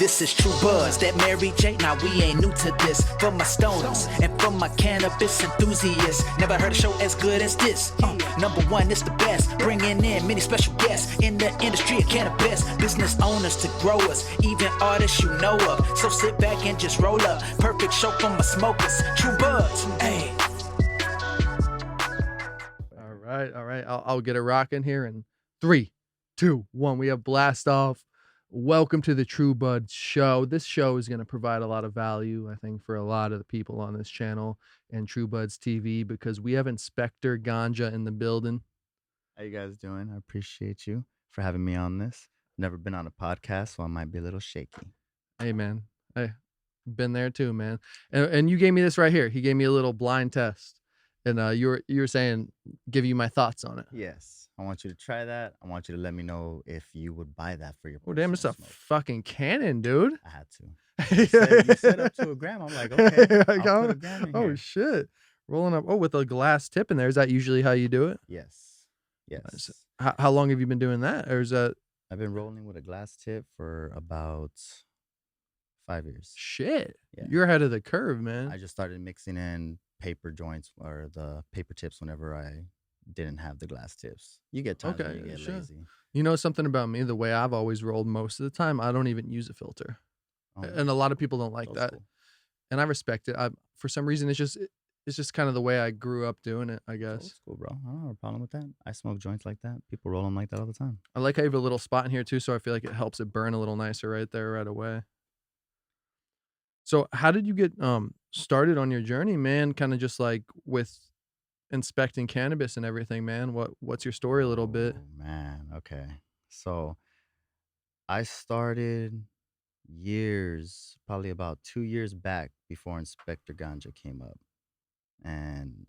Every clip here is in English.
This is True Buzz, that Mary J. Now we ain't new to this. For my stoners and for my cannabis enthusiasts, never heard a show as good as this. Number one, it's the best. Bringing in many special guests in the industry of cannabis. Business owners to growers, even artists you know of. So sit back and just roll up. Perfect show for my smokers. True Buzz, hey. All right. I'll get it rocking here in 3, 2, 1. We have blast off. Welcome to the True Bud Show. This show is going to provide a lot of value, I think, for a lot of the people on this channel and True Buds TV, because we have Inspector Ganja in the building. How you guys doing? I appreciate you for having me on this. Never been on a podcast, so I might be a little shaky. Hey, man. Hey, been there too, man. And you gave me this right here. He gave me a little blind test. And you were saying, give you my thoughts on it. Yes. I want you to try that. I want you to let me know if you would buy that for your Oh, damn, it's a smoke. fucking cannon, dude. I had to. You said up to a gram. I'm like, okay, I'll put a gram in oh, here. shit. Rolling up. Oh, with a glass tip in there. Is that usually how you do it? Yes. Yes. How long have you been doing that? Or is that... I've been rolling with a glass tip for about 5 years. Shit. Yeah. You're ahead of the curve, man. I just started mixing in paper joints or the paper tips whenever I didn't have the glass tips. You get times when you get lazy. You know something about me, the way I've always rolled most of the time, I don't even use a filter. Oh, And a lot of people don't like that. cool. And I respect it. For some reason, it's just kind of the way I grew up doing it, I guess. That's cool, bro. I don't have a problem with that. I smoke joints like that. People roll them like that all the time. I like how you have a little spot in here too, so I feel like it helps it burn a little nicer right there right away. So how did you get started on your journey, man? Kind of just like with inspecting cannabis and everything, man. What's your story a little bit? Oh, man. Okay. So I started probably about 2 years back before Inspector Ganja came up. And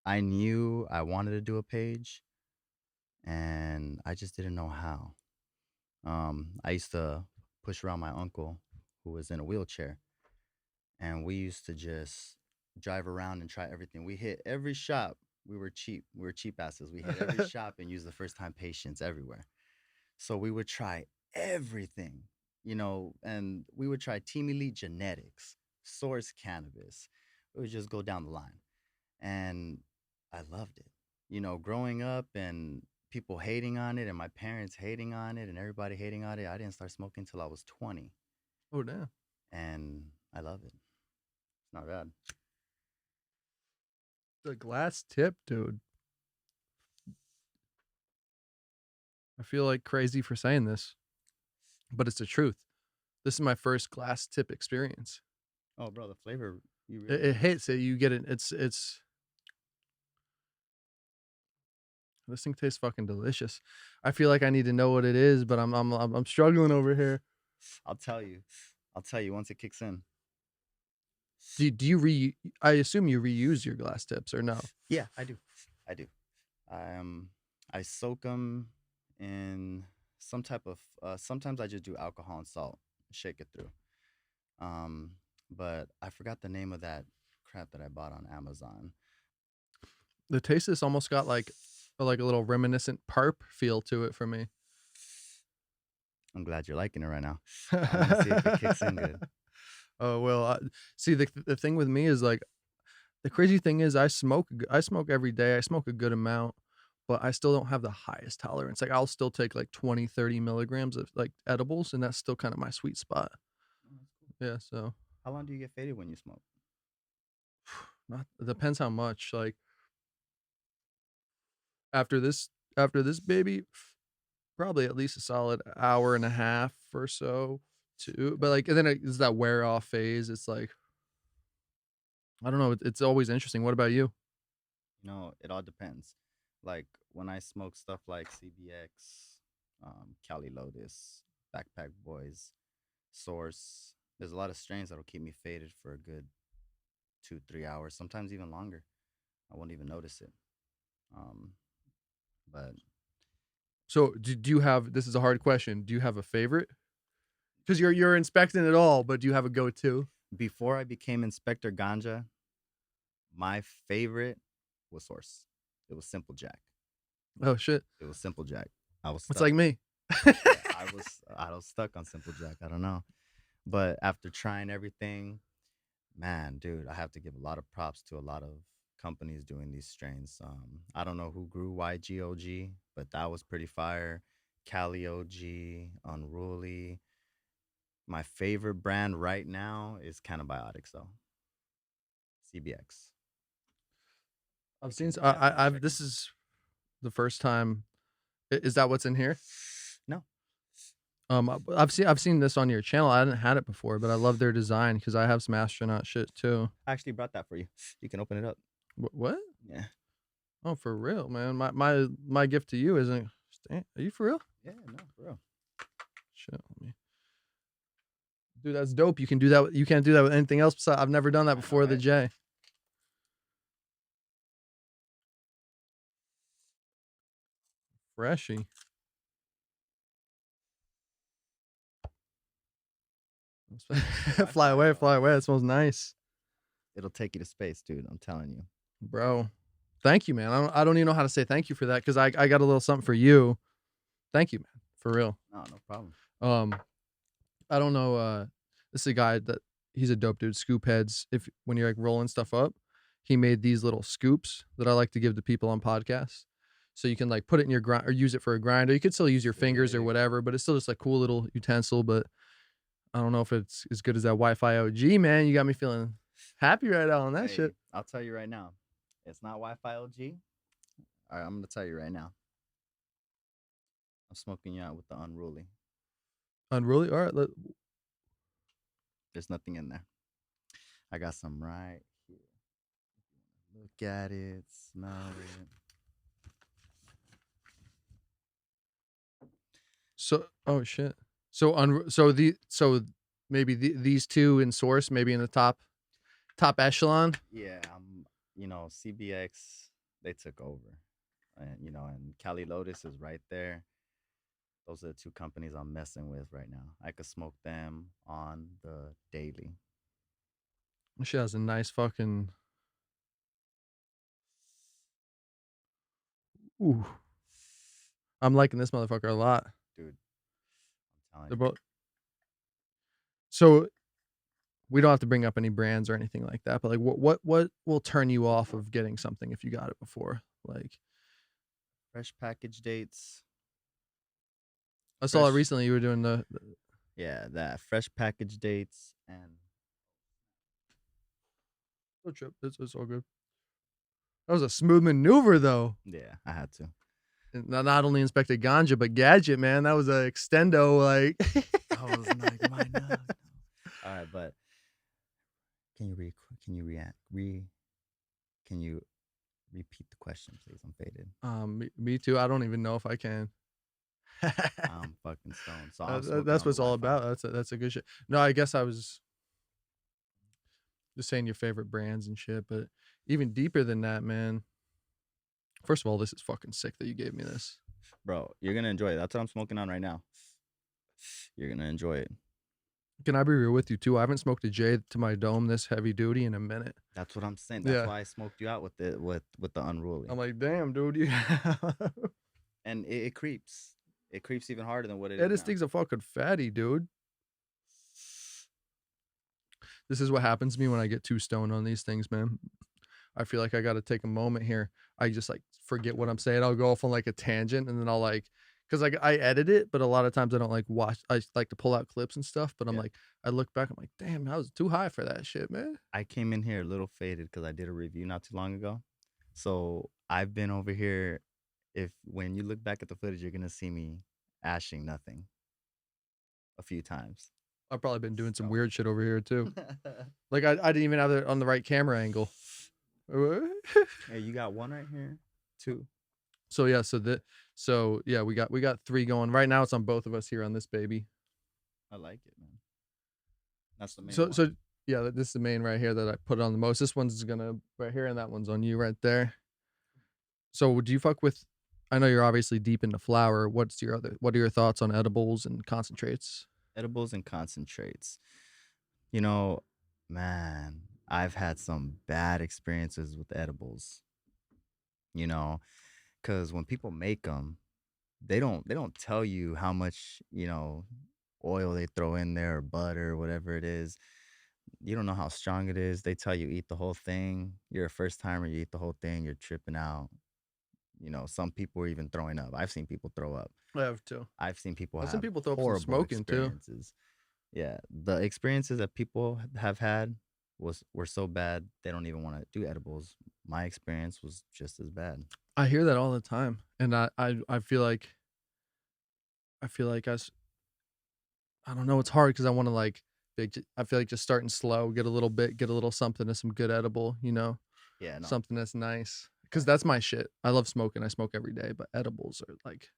I knew I wanted to do a page, and I just didn't know how. I used to push around my uncle who was in a wheelchair, and we used to just drive around and try everything. We hit every shop. We were cheap. We were cheap asses. We hit every shop and used the first-time patients everywhere. So we would try everything, and we would try Team Elite Genetics, Source Cannabis. We would just go down the line. And I loved it. Growing up and people hating on it and my parents hating on it and everybody hating on it, I didn't start smoking until I was 20. Oh, damn. And I love it. It's not bad. The glass tip, dude. I feel like crazy for saying this, but it's the truth. This is my first glass tip experience. Oh, bro, the flavor, It hits it. You get it. It's this thing tastes fucking delicious. I feel like I need to know what it is, but I'm struggling over here. I'll tell you once it kicks in. Do you I assume you reuse your glass tips or no? Yeah, I do. I soak them in some type of sometimes I just do alcohol and salt, shake it through. But I forgot the name of that crap that I bought on Amazon. The taste is almost got like a little reminiscent parp feel to it for me. I'm glad you're liking it right now. I want to see if it kicks in good. Oh, well, see, the thing with me is like, the crazy thing is I smoke every day. I smoke a good amount, but I still don't have the highest tolerance. Like I'll still take like 20, 30 milligrams of like edibles, and that's still kind of my sweet spot. Yeah. So how long do you get faded when you smoke? It depends how much. Like after this baby, probably at least a solid hour and a half or so. But like, and then it's that wear off phase. It's like, I don't know. It's always interesting. What about you? No, it all depends. Like when I smoke stuff like CBX, Cali Lotus, Backpack Boys, Source, there's a lot of strains that'll keep me faded for a good 2-3 hours, sometimes even longer. I won't even notice it. But so do you have? This is a hard question. Do you have a favorite? Because you're inspecting it all, but do you have a go-to? Before I became Inspector Ganja, my favorite was Source. It was Simple Jack. Oh shit! It was Simple Jack. I was. It's like me. I I was stuck on Simple Jack. I don't know. But after trying everything, man, dude, I have to give a lot of props to a lot of companies doing these strains. I don't know who grew YGOG, but that was pretty fire. Cali OG, Unruly. My favorite brand right now is Cannabiotics, though. CBX. I've You seen. can definitely I've. check This them. is the first time. Is that what's in here? No, I've seen this on your channel. I hadn't had it before, but I love their design because I have some astronaut shit too. I actually brought that for you. You can open it up. What? Yeah. Oh, for real, man. My gift to you isn't. Are you for real? Yeah, no, for real. Shit, let me. Dude, that's dope. You can do that. You can't do that with anything else. Besides, I've never done that I know, before. The right? J. Freshy. Fly Wi-Fi, away, though. fly away. It smells nice, It'll take you to space, dude. I'm telling you. bro. Thank you, man. I don't even know how to say thank you for that because I got a little something for you. Thank you, man. For real. No, no problem. Um, I don't know. This is a guy that he's a dope dude. Scoop heads. If when you're like rolling stuff up, he made these little scoops that I like to give to people on podcasts. So you can like put it in your grind or use it for a grinder. You could still use your fingers or Sick. whatever, but it's still just like cool little utensil. But I don't know if it's as good as that Wi-Fi OG, man. You got me feeling happy right now on that Hey, shit. I'll tell you right now. It's not Wi-Fi LG. All right, I'm gonna tell you right now. I'm smoking you out with the Unruly. Unruly. All right. There's nothing in there. I got some right here. Look at it, smell it. So oh shit. So maybe these two in source, maybe in the top echelon. Yeah, CBX, they took over. And and Cali Lotus is right there. Those are the two companies I'm messing with right now. I could smoke them on the daily. She has a nice fucking. Ooh, I'm liking this motherfucker a lot. Dude, I'm telling They're you. both. So we don't have to bring up any brands or anything like that, but like, what will turn you off of getting something if you got it before? Like, Fresh package dates. I saw it Fresh, recently. You were doing the yeah, that fresh package dates and trip. It's all good. That was a smooth maneuver, though. yeah, I had to. And not only Inspector Ganja, but Gadget, man. That was a extendo, like. I was like, my no. All right, but can you react can you repeat the question, please? I'm faded. Me too. I don't even know if I can. I'm fucking stoned. So I'm smoking That's on what the it's all Wi-Fi. about. That's a good shit. No, I guess I was just saying your favorite brands and shit, but even deeper than that, man. First of all, this is fucking sick that you gave me this. Bro, you're gonna enjoy it. That's what I'm smoking on right now. You're gonna enjoy it. Can I be real with you too? I haven't smoked a J to my dome this heavy duty in a minute. That's what I'm saying. That's Yeah. why I smoked you out with it with the Unruly. I'm like, damn, dude. And it creeps. It creeps even harder than what it Yeah, is this now. thing's a fucking fatty, dude. This is what happens to me when I get too stoned on these things, man. I feel like I got to take a moment here. I just like forget what I'm saying. I'll go off on like a tangent and then I'll like, cause like I edit it, but a lot of times I don't like watch. I like to pull out clips and stuff, but I'm Yeah. like, I look back, I'm like, damn, I was too high for that shit, man. I came in here a little faded because I did a review not too long ago. So I've been over here. If when you look back at the footage, you're gonna see me ashing nothing a few times. I've probably been doing some So- weird shit over here too. Like I didn't even have it on the right camera angle. Hey, you got one right here, two. So yeah, so yeah, we got three going right now. It's on both of us here on this baby. I like it, man. That's the main So one. so yeah, this is the main right here that I put on the most. This one's gonna right here, and that one's on you right there. So do you fuck with? I know you're obviously deep into flower. What are your thoughts on edibles and concentrates? Edibles and concentrates. Man, I've had some bad experiences with edibles. Because when people make them, they don't tell you how much, oil they throw in there or butter, whatever it is. You don't know how strong it is. They tell you eat the whole thing. You're a first timer, you eat the whole thing, you're tripping out. Some people are even throwing up. I've seen people throw up. I have too. I've seen people I've seen have people throw up some horrible smoking too. experiences. Yeah, the experiences that people have had were so bad they don't even want to do edibles. My experience was just as bad. I hear that all the time, and I feel like I don't know. It's hard because I want to I feel like just starting slow, get a little bit, get a little something to some good edible, Yeah, no. something that's nice. Because that's my shit. I love smoking. I smoke every day, but edibles are like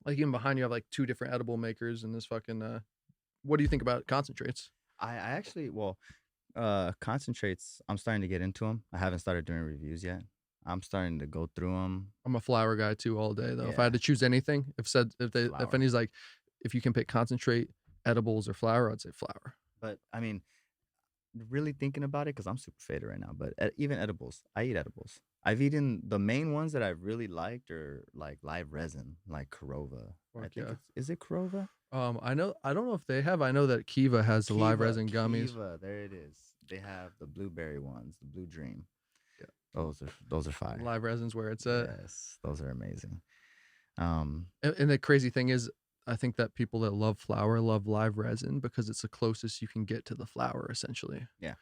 even behind you have like 2 different edible makers and this fucking. What do you think about concentrates? I actually, well, concentrates. I'm starting to get into them. I haven't started doing reviews yet. I'm starting to go through them. I'm a flower guy too all day though. If I Yeah, had to choose anything, if flower. any's like, if you can pick concentrate, edibles, or flower, I'd say flower. But I mean, really thinking about it, because I'm super faded right now. But even edibles, I eat edibles. I've eaten the main ones that I've really liked are like live resin, like Corova. I Fuck think yeah. is it Corova? I don't know if they have. I know that Kiva has the live resin gummies. Kiva, there it is. They have the blueberry ones, the Blue Dream. Yeah. Those are fire. Live resin's where it's at. Yes, those are amazing. And the crazy thing is, I think that people that love flower love live resin because it's the closest you can get to the flower, essentially. Yeah.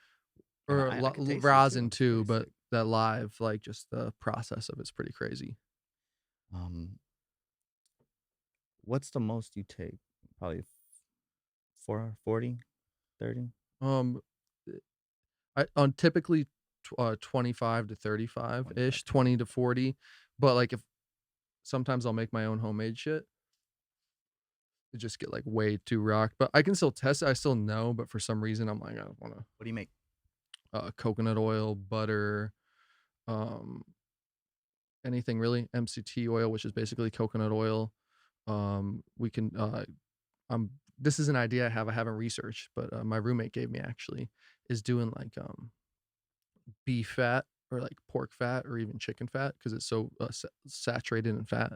Or I could taste it, rosin It's too, pretty but sick. that live, like just the process of it's pretty crazy. Um, what's the most you take? Probably 40, 30. Um, I on typically 25 to 35 ish, 20 to 40, but like if sometimes I'll make my own homemade shit. It just get like way too rocked, but I can still test it. I still know, but for some reason I'm like I don't want to. What do you make? Coconut oil, butter, um, anything really. MCT oil, which is basically coconut oil. We can. This is an idea I have. I haven't researched, but my roommate gave me actually is doing like beef fat or like pork fat or even chicken fat because it's so saturated in fat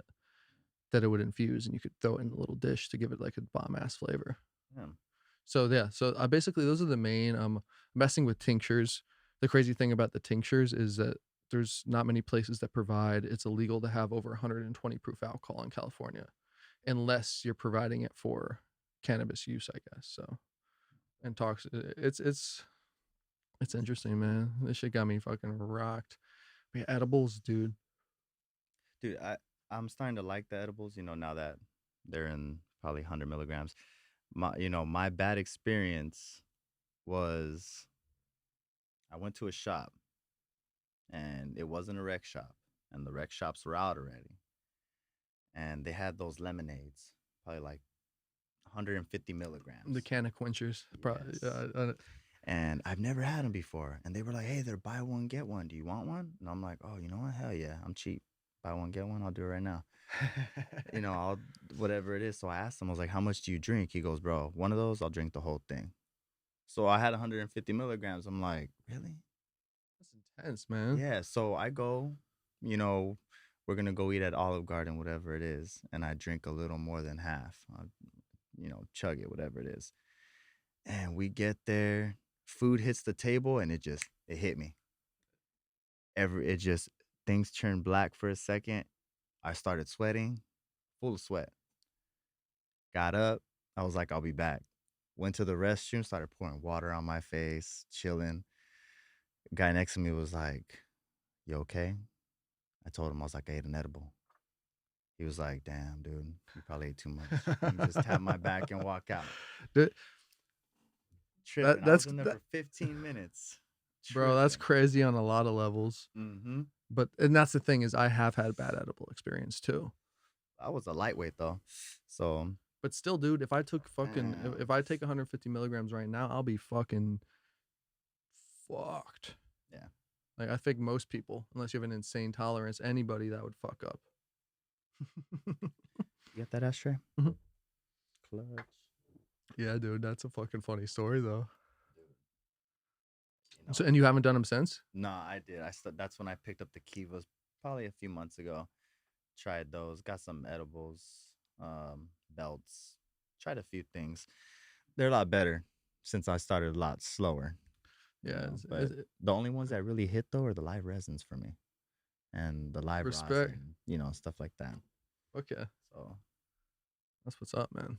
that it would infuse and you could throw it in a little dish to give it like a bomb ass flavor. Yeah. So yeah, so basically those are the main. Messing with tinctures. The crazy thing about the tinctures is that there's not many places that provide. It's illegal to have over 120 proof alcohol in California, unless you're providing it for cannabis use, I guess. So, and talks. It's interesting, man. This shit got me fucking rocked. But yeah, edibles, dude. Dude, I'm starting to like the edibles, now that they're in probably 100 milligrams. My bad experience was I went to a shop and it wasn't a rec shop and the rec shops were out already. And they had those lemonades, probably like 150 milligrams. The can of quenchers, probably. Yes. And I've never had them before. And they were like, hey, they're buy one, get one. Do you want one? And I'm like, oh, you know what? Hell yeah, I'm cheap. Buy one, get one. I'll do it right now. I'll whatever it is. So I asked him, I was like, how much do you drink? He goes, bro, one of those, I'll drink the whole thing. So I had 150 milligrams. I'm like, really? That's intense, man. Yeah. So I go, we're going to go eat at Olive Garden, whatever it is. And I drink a little more than half. I, chug it, whatever it is. And we get there, food hits the table, and it hit me. Things turned black for a second. I started sweating, full of sweat. Got up. I was like, I'll be back. Went to the restroom, started pouring water on my face, chilling. Guy next to me was like, you okay? I told him, I was like, I ate an edible. He was like, damn, dude, you probably ate too much. And just tap my back and walk out. Tripping. I was in there for 15 minutes. Bro, that's crazy on a lot of levels. Mm-hmm. And that's the thing is I have had bad edible experience too. I was a lightweight though. So but still, dude, if I take 150 milligrams right now, I'll be fucking fucked. Yeah. Like I think most people, unless you have an insane tolerance, anybody that would fuck up. You got that ashtray? Mhm. Clutch. Yeah, dude, that's a fucking funny story though. So, and you haven't done them since? No, I did. That's when I picked up the Kivas probably a few months ago. tried those. Got some edibles, belts. Tried a few things. They're a lot better since I started a lot slower. Yeah, But the only ones that really hit though are the live resins for me, and the live respect. rosin, stuff like that. Okay, So that's what's up, man.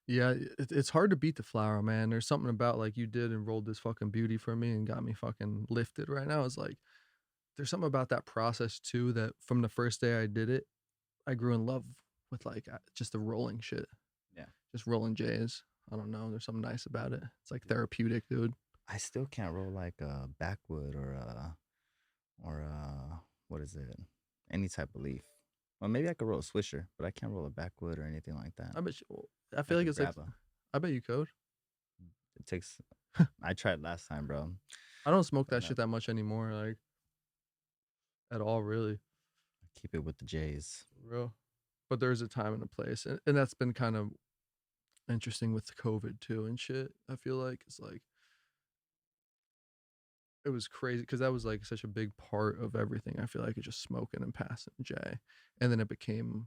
Yeah, it's hard to beat the flower, man. There's something about like you did and rolled this fucking beauty for me and got me fucking lifted right now. It's like there's something about that process too that from the first day I did it, I grew in love with like just the rolling shit, yeah, just rolling J's. I don't know. There's something nice about it. It's like therapeutic, dude. I still can't roll like a backwood or what is it? Any type of leaf. Well, maybe I could roll a swisher, but I can't roll a backwood or anything like that. I bet I feel Like like a it's like grabba. I bet you could. It takes. I tried last time, bro. I don't smoke But that no, shit that much anymore, like at all, really, keep it with the J's. for real. But there's a time and a place, and that's been kind of interesting with COVID too and shit. I feel like it's like it was crazy because that was like such a big part of everything. I feel like it's just smoking and passing J, and then it became.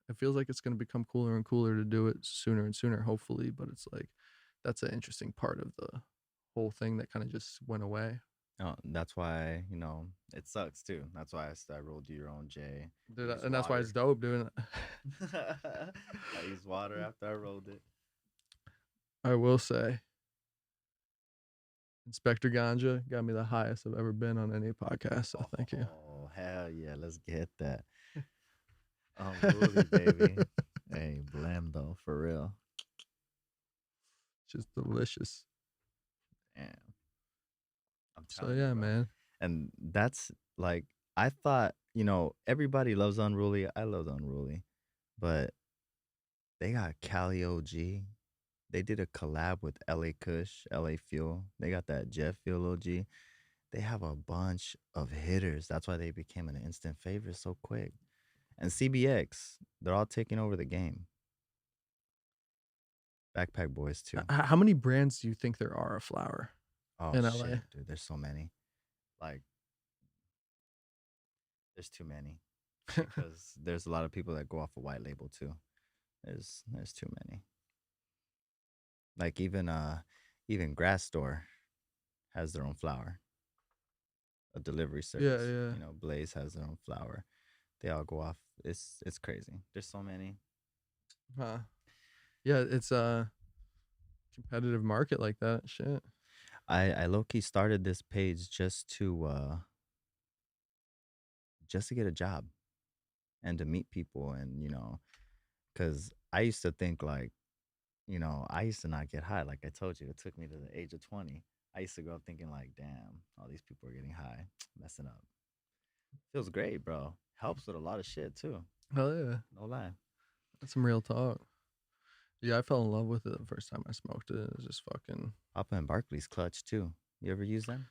It feels like it's going to become cooler and cooler to do it sooner and sooner, hopefully. But it's like that's an interesting part of the whole thing that kind of just went away. Oh, that's why it sucks too. That's why I rolled your own J. Dude, Use and that's why it's water. dope doing it. I used water after I rolled it. I will say, Inspector Ganja got me the highest I've ever been on any podcast. So thank you. Oh hell yeah, let's get that. Unruly baby. Hey, blam though, for real. Just delicious. Damn. I'm So telling you, yeah, bro. man. And that's like I thought, everybody loves Unruly. I love Unruly. But they got Cali OG. They did a collab with LA Kush, LA Fuel. They got that Jet Fuel OG. They have a bunch of hitters. That's why they became an instant favorite so quick. And CBX, they're all taking over the game. Backpack Boys too. How many brands do you think there are of flour Oh in LA? shit, dude. There's so many. Like, there's too many. Because there's a lot of people that go off a white label too. There's too many. Like even Grass Store has their own flour. A delivery Yeah, service. yeah. Blaze has their own flour. They all go off. It's crazy. There's so many. Huh. Yeah, it's a competitive market like that. Shit. I low key started this page just to get a job and to meet people and because I used to think like I used to not get high. Like I told you, it took me to the age of 20. I used to grow up thinking like, damn, all these people are getting high, messing up. Feels great, bro. Helps with a lot of shit too. Hell yeah. No lie. That's some real talk. Yeah, I fell in love with it the first time I smoked it. It was just fucking. Papa and Barkley's clutch too. You ever use them?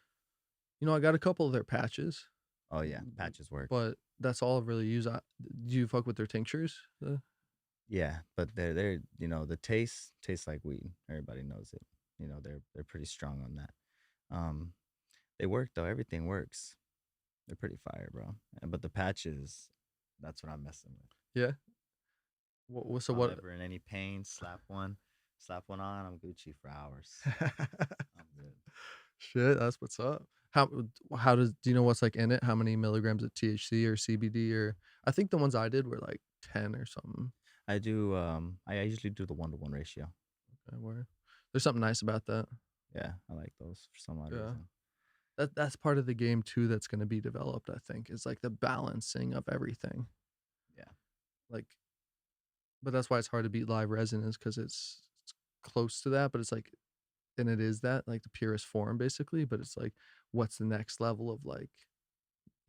I got a couple of their patches, Oh yeah, patches work. but that's all I've really used. Do you fuck with their tinctures? Yeah, but they're the taste tastes like weed. Everybody knows it. They're pretty strong on that. Um, they work though. Everything works. They're pretty fire, bro. But the patches, that's what I'm messing with. Yeah. So If I'm what? ever in any pain, slap one on. I'm Gucci for hours. I'm good. Shit, that's what's up. How do you know what's like in it? How many milligrams of THC or CBD or I think the ones I did were like 10 or something. I do. I usually do the 1-to-1 ratio. Okay, where there's something nice about that. Yeah, I like those for some odd Yeah. reason. That's part of the game too that's going to be developed, I think, is like the balancing of everything. Yeah. Like but that's why it's hard to beat live resin is because it's close to that, but it's like and it is that like the purest form basically, but it's like what's the next level of like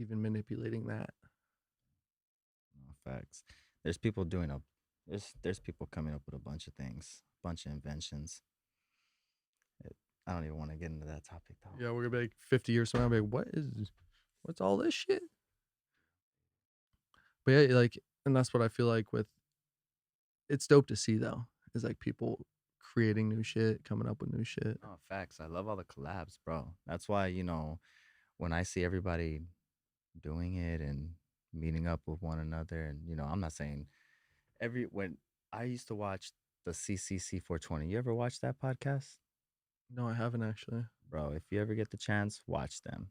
even manipulating that. No facts. There's people doing a. There's people coming up with a bunch of things, bunch of inventions. I don't even want to get into that topic though. Yeah, we're gonna be like 50 years from now, be like, what's all this shit? But yeah, like, and that's what I feel like with it's dope to see though, is like people creating new shit, coming up with new shit. No facts. I love all the collabs, bro. That's why when I see everybody doing it and meeting up with one another. And I'm not saying when I used to watch the CCC 420. You ever watch that podcast? No, I haven't actually. Bro, if you ever get the chance, watch them.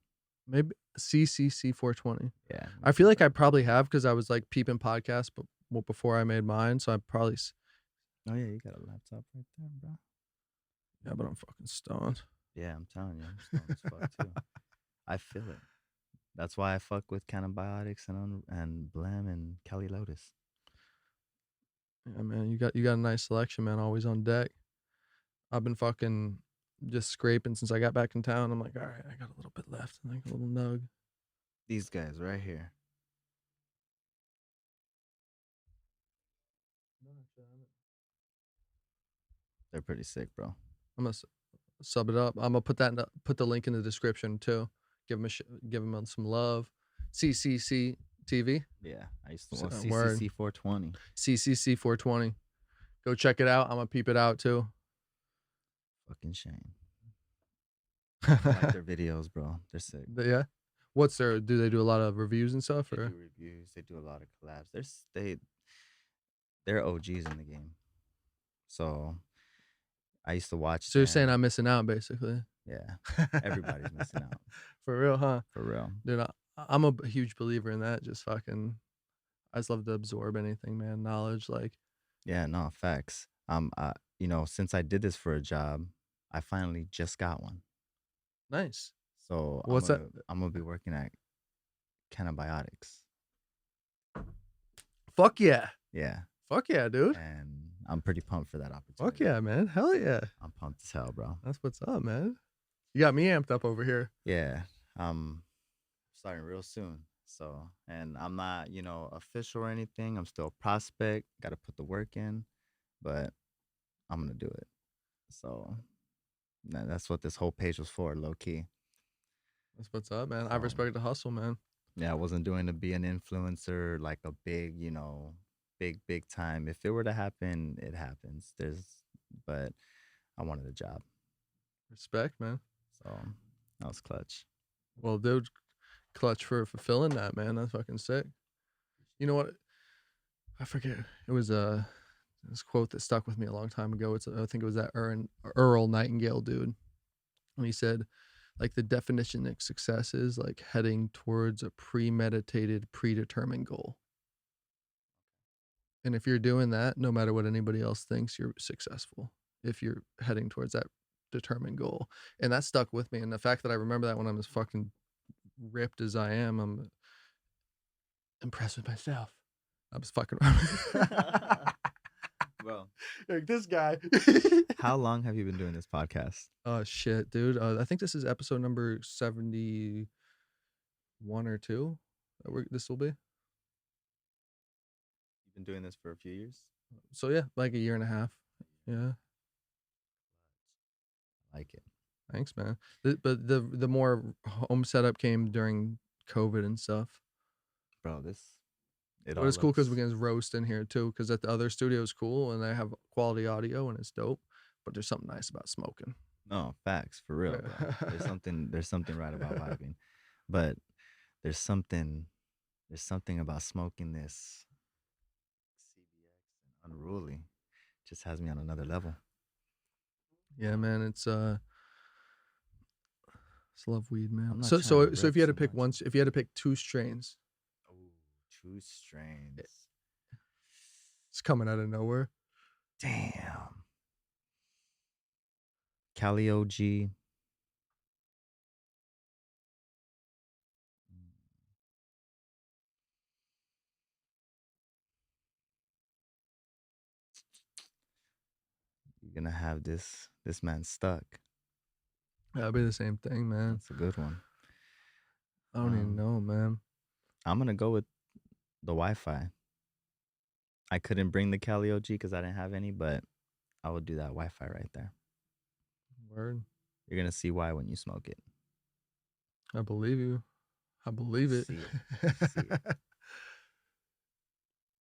Maybe CCC 420. Yeah. I feel like I probably have because I was like peeping podcasts, but before I made mine, so I probably. Oh yeah, you got a laptop right there, bro. Yeah, but I'm fucking stoned. Yeah, I'm telling you, I'm stoned as fuck too. I feel it. That's why I fuck with Cannabiotics and Blem and Cali Lotus. Yeah, man, you got a nice selection, man. Always on deck. I've been fucking just scraping since I got back in town. I'm like, all right, I got a little bit left, like a little nug. These guys right here. They're pretty sick, bro. I'm gonna sub it up. I'm gonna put the link in the description too. Give them some love. CCC TV. Yeah, I used to So, watch word. CCC 420. CCC 420. Go check it out. I'm gonna peep it out too. Fucking shame. I like their videos, bro. They're sick. Yeah. What's their? Do they do a lot of reviews and stuff? They Or do reviews. They do a lot of collabs. They're OGs in the game. So I used to watch. so you're saying I'm missing out, basically? Yeah, everybody's missing out. For real, huh? For real. Dude, I'm a huge believer in that. Just fucking, I just love to absorb anything, man. Knowledge, like. Yeah, no, facts. Since I did this for a job, I finally just got one. Nice. So What's that? I'm gonna be working at Cannabiotics. Fuck yeah. Yeah. Fuck yeah, dude. And I'm pretty pumped for that opportunity. Fuck yeah, man. Hell yeah. I'm pumped as hell, bro. That's what's up, man. You got me amped up over here. Yeah. Starting real soon. So, and I'm not, official or anything. I'm still a prospect. Got to put the work in, but I'm going to do it. So, that's what this whole page was for, low key. That's what's up, man. I respect the hustle, man. Yeah, I wasn't doing to be an influencer, like a big, big time. If it were to happen, it happens. But I wanted a job. Respect, man. So that was clutch. Well, dude, clutch for fulfilling that, man. That's fucking sick. You know what? I forget. It was this quote that stuck with me a long time ago. I think it was that Earl Nightingale dude. And he said, like, the definition of success is like heading towards a premeditated, predetermined goal. And if you're doing that, no matter what anybody else thinks, you're successful. If you're heading towards that determined goal. And that stuck with me. And the fact that I remember that when I'm as fucking ripped as I am, I'm impressed with myself. I was fucking Bro, like this guy. how long have you been doing this podcast? Oh shit, dude. I think this is episode number 71 or 2. This will be. You've been doing this for a few years? So yeah, like a year and a half. Yeah. I like it. Thanks, man. But the more home setup came during COVID and stuff. Bro, But it's cool because we can roast in here too. Because at the other studio is cool and they have quality audio and it's dope. But there's something nice about smoking. No, facts, for real, bro. There's something right about vibing. But there's something about smoking this CBX and Unruly. Just has me on another level. Yeah, man. It's love weed, man. I'm not So trying to if you had to rip pick so much. if you had to pick 2 strains, Oh, 2 strains. it's coming out of nowhere. Damn. Cali OG. You're gonna have this man stuck. That'd be the same thing, man. That's a good one. I don't even know, man. I'm gonna go with the Wi-Fi. I couldn't bring the Cali OG because I didn't have any, but I would do that Wi-Fi right there. Word. You're gonna see why when you smoke it. I believe you. I believe it. See it. See it.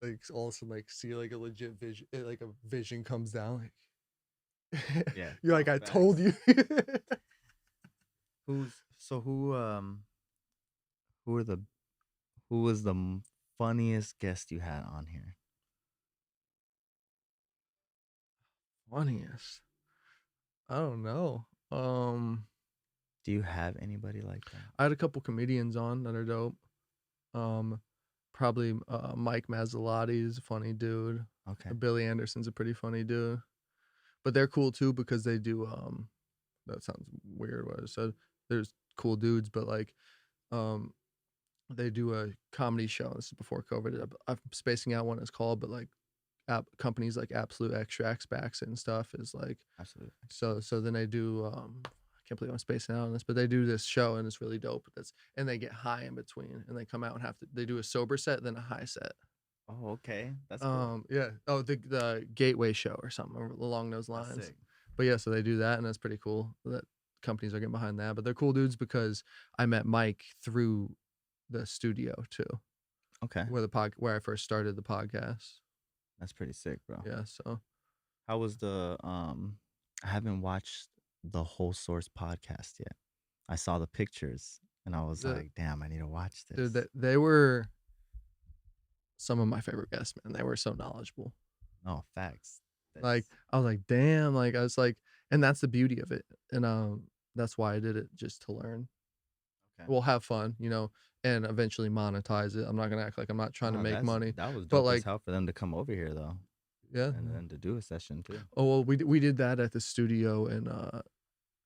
Like also like see like a legit vision, like a vision comes down. Like Yeah, you're like, no, I facts. told you. Who was the funniest guest you had on here? Funniest. I don't know. Do you have anybody like that? I had a couple comedians on that are dope. Um, Probably Mike Mazzolatti's is a funny dude. Okay. Billy Anderson's a pretty funny dude. But they're cool too because they do that sounds weird what I said. There's cool dudes, but like um they do a comedy show. This is before COVID. I'm spacing out what it's called, but like companies like Absolute Extracts backs it and stuff is like Absolutely. so then they do I can't believe I'm spacing out on this, but they do this show and it's really dope. And they get high in between and they come out and they do a sober set then a high set. Oh, okay. That's cool. Yeah. Oh, the Gateway show or something along those That's lines. sick. But yeah, so they do that and that's pretty cool. That companies are getting behind that. But they're cool dudes because I met Mike through the studio too, Okay. where I first started the podcast. That's pretty sick, bro. Yeah. So How was the I haven't watched the Whole Source podcast yet. I saw the pictures and I was the like, damn, I need to watch dude, this. they were some of my favorite guests, man. They were so knowledgeable. No, facts. Like That's I was like, damn, like I was like, and that's the beauty of it. And that's why I did it, just to learn. okay. We'll have fun, and eventually monetize it. I'm not gonna act like I'm not trying to make money. That was But dope as like, hell for them to come over here though. yeah. And then to do a session too. Oh well, we did that at the studio in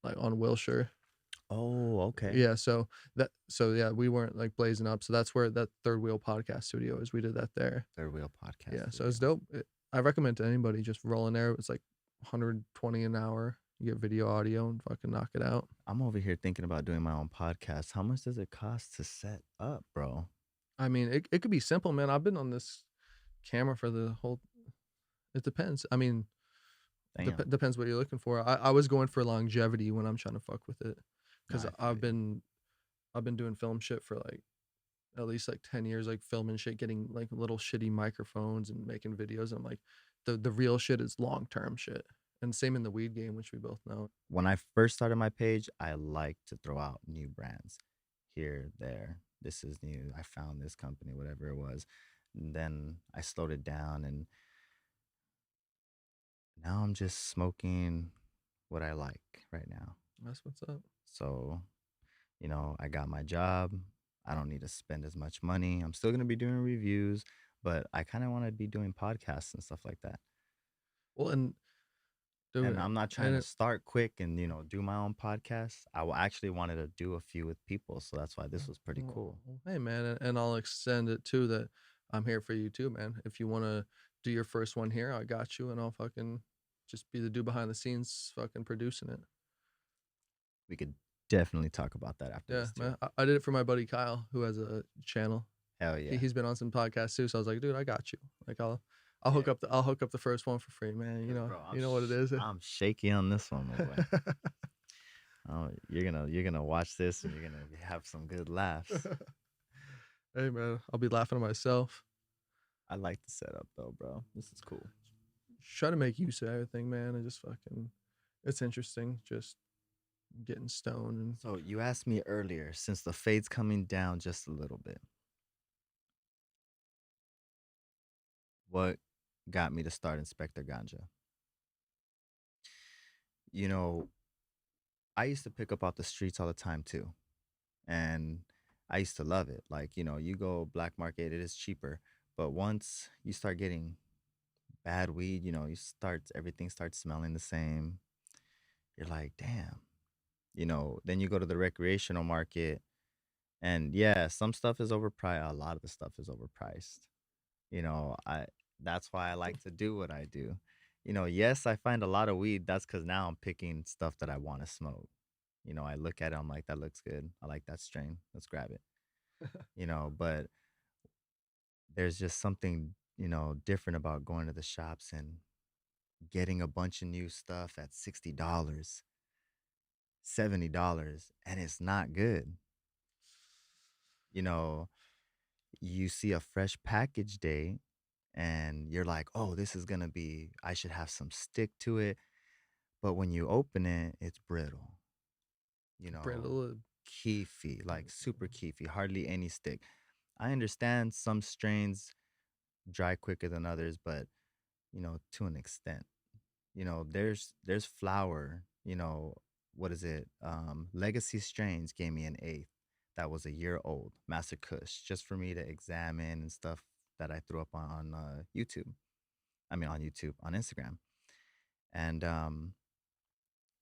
like on Wilshire. Oh, okay. Yeah, so yeah, we weren't like blazing up. So that's where that Third Wheel podcast studio is. We did that there. Third Wheel podcast. Yeah, so it's dope. I recommend to anybody just roll in there. It's like 120 an hour. You get video, audio, and fucking knock it out. I'm over here thinking about doing my own podcast. How much does it cost to set up, bro? I mean, it could be simple, man. I've been on this camera for the whole. It depends. I mean, Damn. depends what you're looking for. I was going for longevity when I'm trying to fuck with it, because Nah, I feel you. I've been doing film shit for like at least like 10 years, like filming shit, getting like little shitty microphones and making videos. I'm like, the real shit is long term shit. And same in the weed game, which we both know. When I first started my page, I like to throw out new brands here, there. This is new. I found this company, whatever it was. And then I slowed it down and now I'm just smoking what I like right now. That's what's up. So, I got my job. I don't need to spend as much money. I'm still going to be doing reviews, but I kind of want to be doing podcasts and stuff like that. Well, and dude, And I'm not trying and to start quick and, do my own podcast. actually wanted to do a few with people. So that's why this was pretty cool. well, hey man, and I'll extend it too that I'm here for you too, man. If you want to do your first one here, I got you, and I'll fucking just be the dude behind the scenes, fucking producing it. We could definitely talk about that after Yeah, this too. man. I did it for my buddy Kyle, who has a channel. Hell yeah. He's been on some podcasts too, so I was like, dude, I got you. Like I'll hook up the first one for free, man. Bro, You know what it is. I'm shaky on this one, my boy. Oh, you're gonna watch this and you're gonna have some good laughs. Hey man, I'll be laughing at myself. I like the setup though, bro. This is cool. Try to make use of everything, man, and just fucking. It's interesting, just getting stoned and. So you asked me earlier, since the fade's coming down just a little bit, what got me to start Inspector Ganja? You know, I used to pick up off the streets all the time too. And I used to love it. Like, you go black market, it is cheaper. But once you start getting bad weed, everything starts smelling the same. You're like, damn. Then you go to the recreational market and yeah, some stuff is overpriced. A lot of the stuff is overpriced. I that's why I like to do what I do. Yes, I find a lot of weed. That's because now I'm picking stuff that I want to smoke. I look at it, I'm like, that looks good. I like that strain. Let's grab it. But there's just something, different about going to the shops and getting a bunch of new stuff at $60, $70, and it's not good. You know, you see a fresh package day and you're like, oh, this is going to be, I should have some stick to it. But when you open it, it's brittle, you know, Brittle. keefy, like super keefy, hardly any stick. I understand some strains dry quicker than others, but to an extent. There's flour, what is it? Legacy Strains gave me an eighth that was a year old, Master Kush, just for me to examine and stuff that I threw up on YouTube. I mean on YouTube, on Instagram. And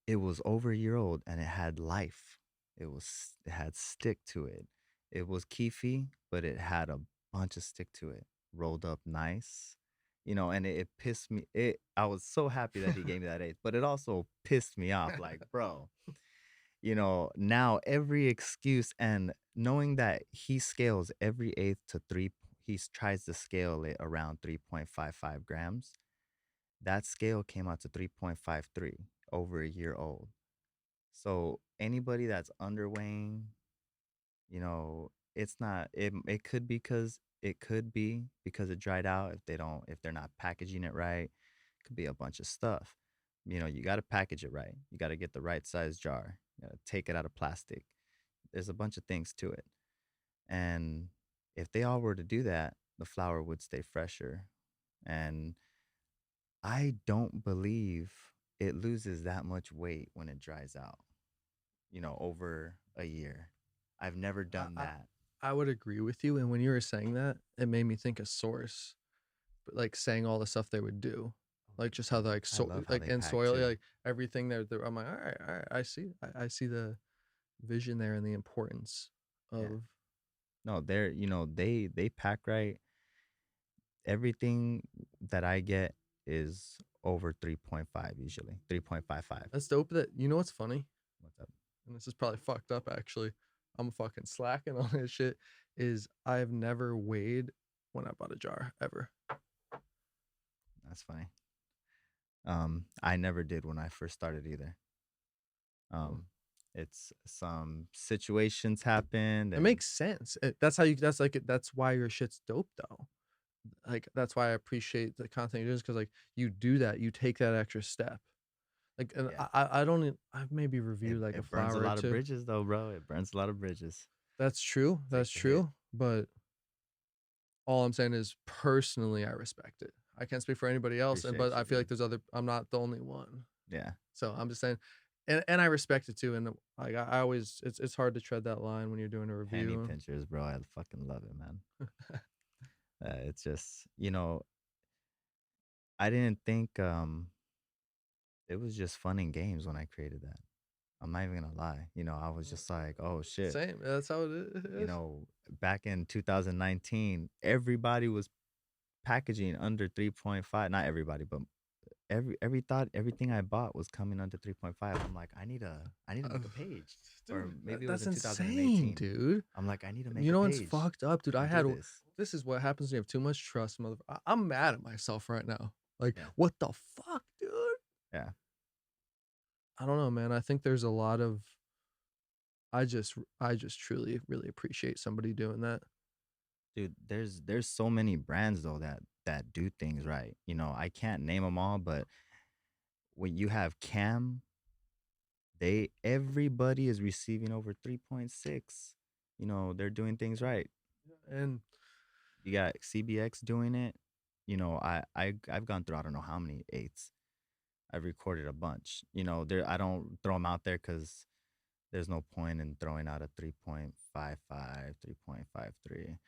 it was over a year old and it had life. It had stick to it. It was keefy, but it had a bunch of stick to it. Rolled up nice. And it pissed me. I was so happy that he gave me that eighth, but it also pissed me off. Like, bro, now every excuse and knowing that he scales every eighth to he tries to scale it around 3.55 grams. That scale came out to 3.53 over a year old. So anybody that's underweighing, it's not it could be because it dried out if they're not packaging it right. It could be a bunch of stuff. You got to package it right. You got to get the right size jar. You got to take it out of plastic. There's a bunch of things to it. And if they all were to do that, the flour would stay fresher. And I don't believe it loses that much weight when it dries out, over a year. I've never done I, that. I would agree with you. And when you were saying that, it made me think of Source, but like saying all the stuff they would do, like just how like I love how like they in pack soil, too. like everything there. I'm like, all right, I see the vision there and the importance Yeah. of. No, they pack right. Everything that I get is over 3.5 usually. 3.55. That's dope. That you know what's funny, What's up? and this is probably fucked up actually. I'm fucking slacking on this shit. Is I've never weighed when I bought a jar ever. That's funny. I never did when I first started either. Oh. It's some situations happened It and makes sense. That's how you. That's like. That's why your shit's dope though. Like that's why I appreciate the content you're doing because like you do that. You take that extra step. Like and yeah. I don't. I've maybe reviewed like a It burns a flower or lot of two. bridges though, bro. It burns a lot of bridges. That's true. That's Take the hit. true. But all I'm saying is personally, I respect it. I can't speak for anybody else, and Appreciate but you, I feel like dude. there's other. I'm not the only one. Yeah. So I'm just saying, and I respect it too. And like I always, it's hard to tread that line when you're doing a Penny review. pinchers, bro. I fucking love it, man. It's just, I didn't think it was just fun and games when I created that. I'm not even gonna lie. I was just like, oh shit. Same. That's how it You is. know, back in 2019, everybody was packaging under 3.5. Not everybody, but everything I bought was coming under 3.5. I'm like, I need to make a page. Or Dude, maybe it was that's in insane, 2018. dude. I'm like, I need to make You a know what's page fucked up, dude? I and do had this. this is what happens when you have too much trust, mother. I'm mad at myself right now. Like, Yeah. what the fuck, dude? Yeah. I don't know, man. I think there's a lot of. I just truly really appreciate somebody doing that. Dude, there's so many brands though that do things right. I can't name them all, but when you have Cam, everybody is receiving over 3.6. They're doing things right. And You got CBX doing it. I've gone through I don't know how many eights. I've recorded a bunch. There I don't throw them out there because there's no point in throwing out a 3.55, 3.53.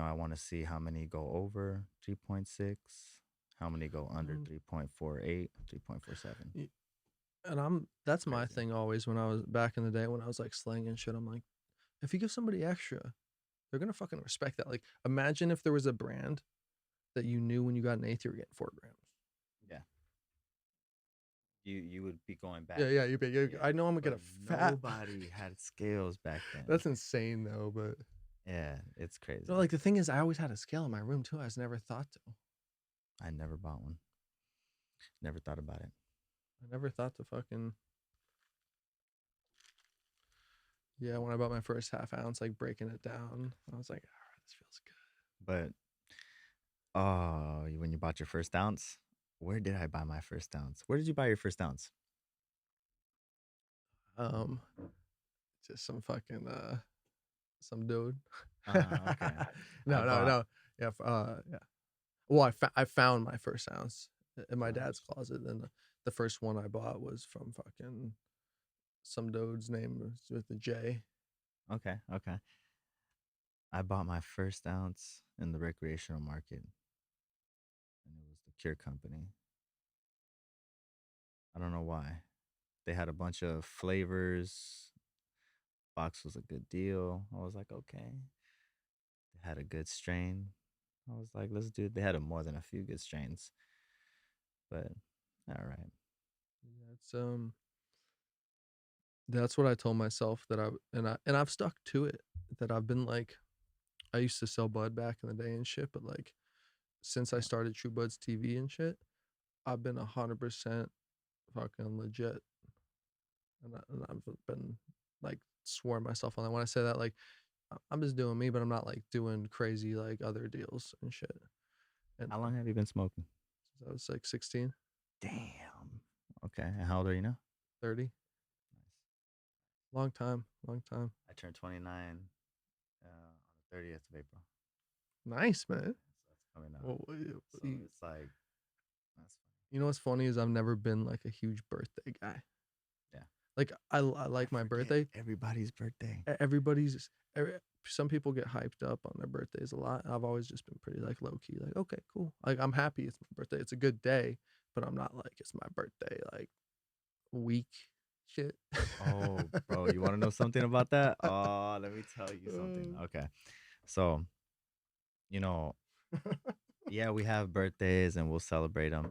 I want to see how many go over 3.6, how many go under Mm. 3.48, 3.47. and that's my Crazy. thing always when I was back in the day when I was like slanging shit. I'm like, if you give somebody extra, they're gonna fucking respect that. Like, imagine if there was a brand that you knew when you got an eighth, you were getting 4 grams. Yeah. You would be going back. Yeah, Yeah. I know I'm gonna get But a fat. nobody had scales back then. That's insane though, but Yeah, it's crazy. no, like the thing is, I always had a scale in my room too. I just never thought to. I never bought one. Never thought about it. I never thought to fucking. Yeah, when I bought my first half ounce, like breaking it down, I was like, all right, this feels good. But when you bought your first ounce, where did I buy my first ounce? Where did you buy your first ounce? Just some fucking some dude. Okay. I No, no, bought. no. Yeah, yeah. Well, I found my first ounce in my dad's Nice. closet, and the first one I bought was from fucking some dude's name was with a J. Okay. Okay. I bought my first ounce in the recreational market, and it was the Cure Company. I don't know why. They had a bunch of flavors. Box was a good deal. I was like, okay. They had a good strain. I was like, let's do it. They had more than a few good strains, but all right. Yeah, that's what I told myself that and I've stuck to it. That I've been like, I used to sell bud back in the day and shit, but like since I started True Buds TV and shit, I've been 100% fucking legit, and I've been like swore myself on that. When I say that, like I'm just doing me, but I'm not like doing crazy like other deals and shit. And How long have you been smoking? since I was like 16, Damn. Okay. And how old are you now? 30, Nice. long time, long time. I turned 29 on the 30th of April. Nice, man. So that's coming up. Well, So it's like, that's funny. you know what's funny is I've never been like a huge birthday guy. Yeah. Like I like my forget birthday. Everybody's birthday. Everybody's some people get hyped up on their birthdays a lot. I've always just been pretty like low key, like okay, cool. Like I'm happy it's my birthday. It's a good day, but I'm not like it's my birthday like week shit. Oh, bro, you want to know something about that? Oh, let me tell you something. Okay. So, you know, yeah, we have birthdays and we'll celebrate them.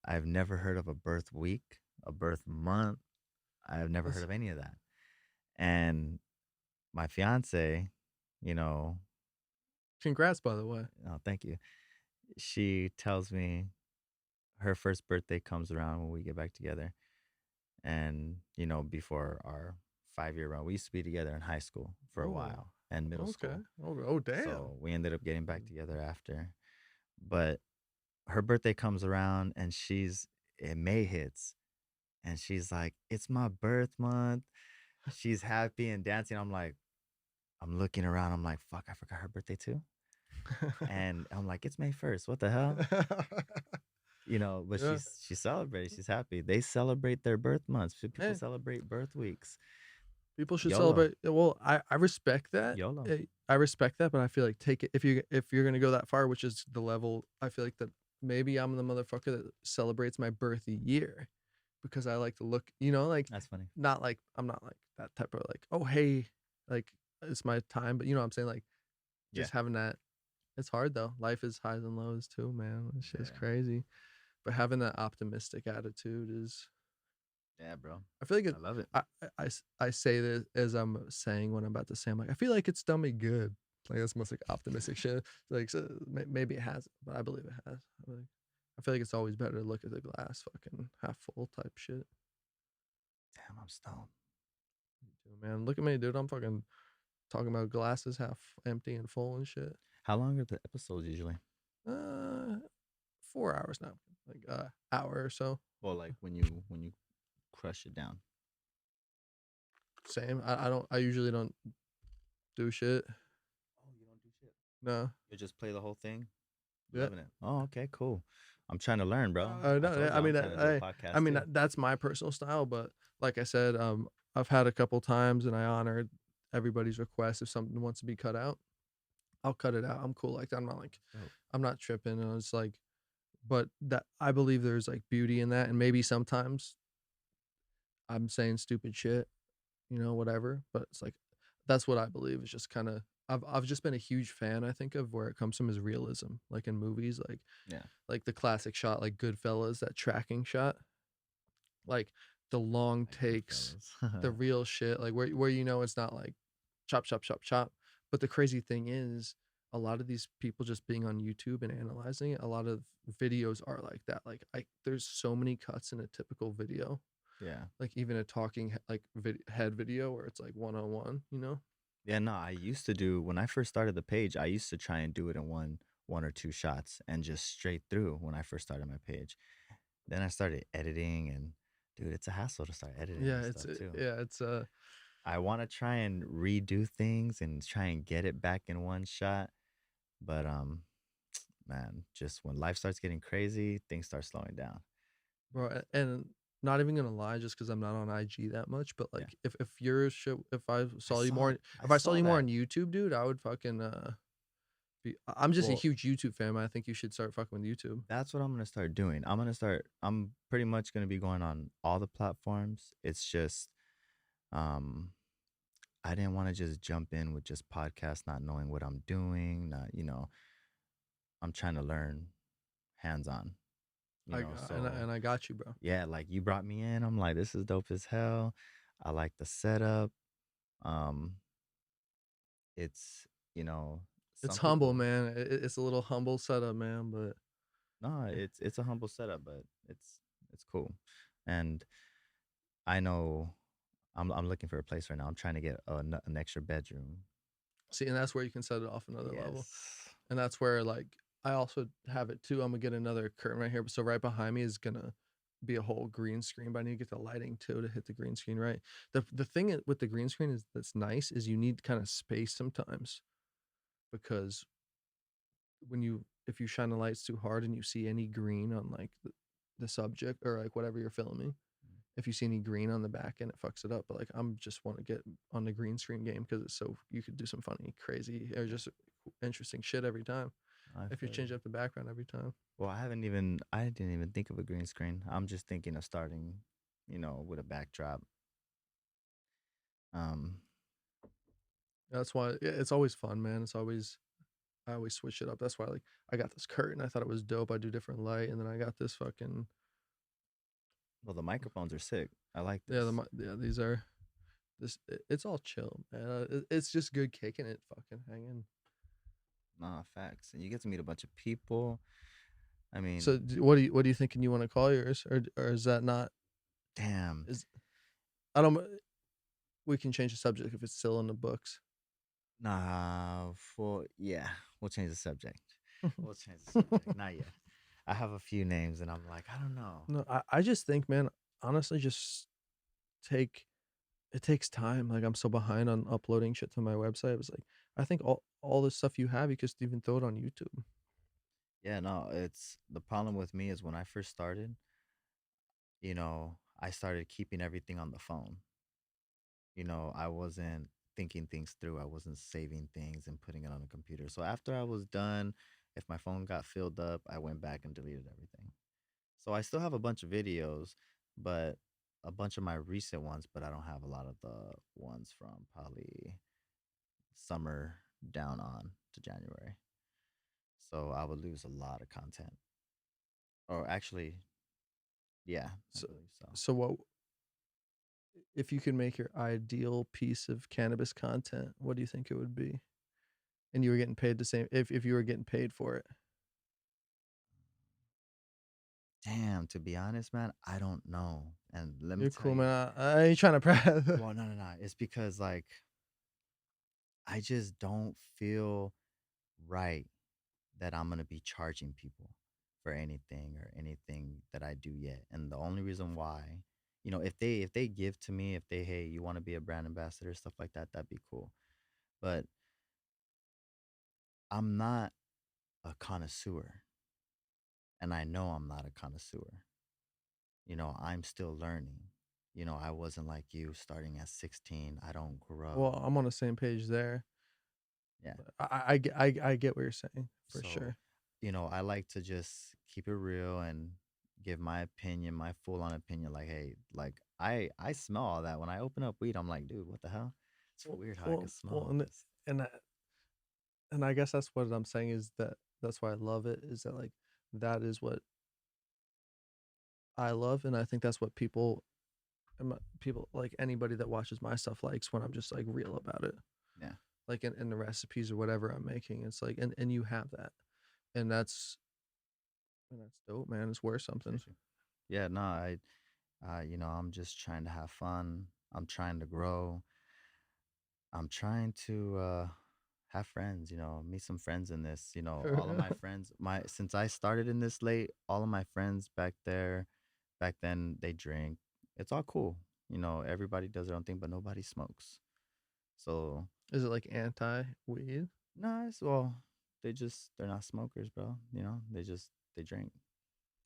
I've never heard of a birth week, a birth month. I've never heard That's- of any of that. And my fiance, you know, Congrats, by the way. oh, thank you. She tells me her first birthday comes around when we get back together. And, before our 5 year run, we used to be together in high school for a Oh, while and middle okay. school. Oh, damn. So we ended up getting back together after. But her birthday comes around and May hits and she's like, it's my birth month. She's happy and dancing. I'm looking around. I'm like, fuck, I forgot her birthday too. And I'm like, it's May 1st. What the hell? But Yeah. she celebrates. She's happy. They celebrate their birth months. People Hey, celebrate birth weeks. people should YOLO. celebrate. Well, I respect that. YOLO. I respect that, but I feel like take it if you're gonna go that far, which is the level. I feel like that maybe I'm the motherfucker that celebrates my birth year because I like to look. Like That's funny. not like I'm not like that type of like oh hey like it's my time, but you know what I'm saying like just having that. It's hard though. Life is highs and lows too, man. It's just Yeah. crazy. But having that optimistic attitude is Yeah, bro. I feel like I love it. I say this as I'm saying what I'm about to say. I'm like, I feel like it's done me good. Like that's most like optimistic shit. Like so maybe it hasn't, but I believe it has. I feel like it's always better to look at the glass fucking half full type shit. Damn, I'm stoned. Me too, man. Look at me, dude. I'm fucking talking about glasses half empty and full and shit. How long are the episodes usually? 4 hours now, like hour or so. Well, like when you crush it down. Same. I usually don't do shit. Oh, you don't do shit. No. You just play the whole thing. Yeah. Loving it. Oh, okay, cool. I'm trying to learn, bro. No, told you I I'm mean, trying to do a podcast I mean too. that's my personal style, but like I said, I've had a couple times, and I honored everybody's request. If something wants to be cut out, I'll cut it out. I'm cool like that. I'm not like, Dope. I'm not tripping. And it's like, but that I believe there's like beauty in that, and maybe sometimes I'm saying stupid shit, whatever. But it's like, that's what I believe is just kind of. I've just been a huge fan. I think of where it comes from is realism, like in movies, Yeah. like the classic shot, like Goodfellas, that tracking shot, like the long Like takes, Goodfellas. the real shit, like where it's not like chop chop chop chop. But the crazy thing is, a lot of these people just being on YouTube and analyzing it, a lot of videos are like that. Like there's so many cuts in a typical video, Yeah. like even a talking like head video where it's like 101. Yeah, no, I used to do when I first started the page, I used to try and do it in one or two shots and just straight through when I first started my page. Then I started editing and dude, it's a hassle to start editing Yeah, and it's stuff too. yeah, it's I want to try and redo things and try and get it back in one shot, but man, just when life starts getting crazy, things start slowing down. Bro, and not even gonna lie, just because I'm not on IG that much, but Yeah. like if your shit, if I I saw you more, saw I if I saw saw you more that. on YouTube, dude, I would fucking I'm just a Well, huge YouTube fan, man. I think you should start fucking with YouTube. that's what I'm gonna start doing. I'm pretty much gonna be going on all the platforms. It's just um I didn't want to just jump in with just podcasts, not knowing what I'm doing, not, I'm trying to learn hands on, so And I got you, bro. yeah, like you brought me in. I'm like, this is dope as hell. I like the setup. Um, it's, you know, It's some humble, people, man. It's a little humble setup, man. But no, it's a humble setup, but it's cool. And I know I'm looking for a place right now. I'm trying to get an extra bedroom. see, and that's where you can set it off another level. Yes. And that's where like I also have it too. I'm gonna get another curtain right here. So right behind me is gonna be a whole green screen, but I need to get the lighting too to hit the green screen right. The thing with the green screen is that's nice is you need kind of space sometimes because when you if you shine the lights too hard and you see any green on like the subject or like whatever you're filming, if you see any green on the back end, it fucks it up. But like I'm just want to get on the green screen game because it's so you could do some funny, crazy, or Yeah, just interesting shit every time I if you feel you. change up the background every time. Well, I didn't even think of a green screen. I'm just thinking of starting, with a backdrop. Um, That's why it's always fun, man. It's always I always switch it up. That's why like I got this curtain. I thought it was dope. I do different light, and then I got this fucking well, the microphones are sick. I like yeah. this. Yeah, these are it's all chill, man. It's just good kicking it, fucking hanging. Nah, facts. And you get to meet a bunch of people. I So mean, what do you thinking you want to call yours, or is that not damn. is I don't. We can change the subject if it's still in the books. Nah, yeah, we'll change the subject. We'll change the subject. Not yet. I have a few names and I'm like, I don't know. No, I just think, man, honestly, just take it takes time. Like I'm so behind on uploading shit to my website. It was like I think all this stuff you have, you could even throw it on YouTube. Yeah, no, it's the problem with me is when I first started, I started keeping everything on the phone. I wasn't thinking things through. I wasn't saving things and putting it on a computer. So after I was done, if my phone got filled up, I went back and deleted everything. So I still have a bunch of videos, but a bunch of my recent ones, but I don't have a lot of the ones from probably summer down on to January. So I would lose a lot of content. Or actually, yeah, I So believe so. so what if you could make your ideal piece of cannabis content? What do you think it would be? And you were getting paid the same if you were getting paid for it. Damn, to be honest, man, I don't know. And let me You're tell cool, you, man. I ain't trying to press. well, no, no, no. It's because like I just don't feel right that I'm gonna be charging people for anything or anything that I do yet. And the only reason why, if they give to me, if they hey, you want to be a brand ambassador, stuff like that, that'd be cool. But I'm not a connoisseur, and I know I'm not a connoisseur. I'm still learning. I wasn't like you starting at 16. I don't Well, grow. I'm on the same page there. Yeah. I get what you're saying for So, sure. I like to just keep it real and give my opinion, my full on opinion. Like, hey, like I smell all that. When I open up weed, I'm like, dude, what the hell? It's weird how I can smell all this. And and I guess that's what I'm saying is that that's why I love it is that like that is what I love and I think that's what people like anybody that watches my stuff likes when I'm just like real about it. Yeah. Like in the recipes or whatever I'm making. It's like and you have that. And that's dope, man. It's worth something. Appreciate you. Yeah, no, I'm just trying to have fun. I'm trying to grow. I'm trying to have friends, meet some friends in this. All of my friends, since I started in this late, all of my friends back then they drink. It's all cool. everybody does their own thing, but nobody smokes. So Is it like anti-weed? nice. Well, they're not smokers, bro. They drink.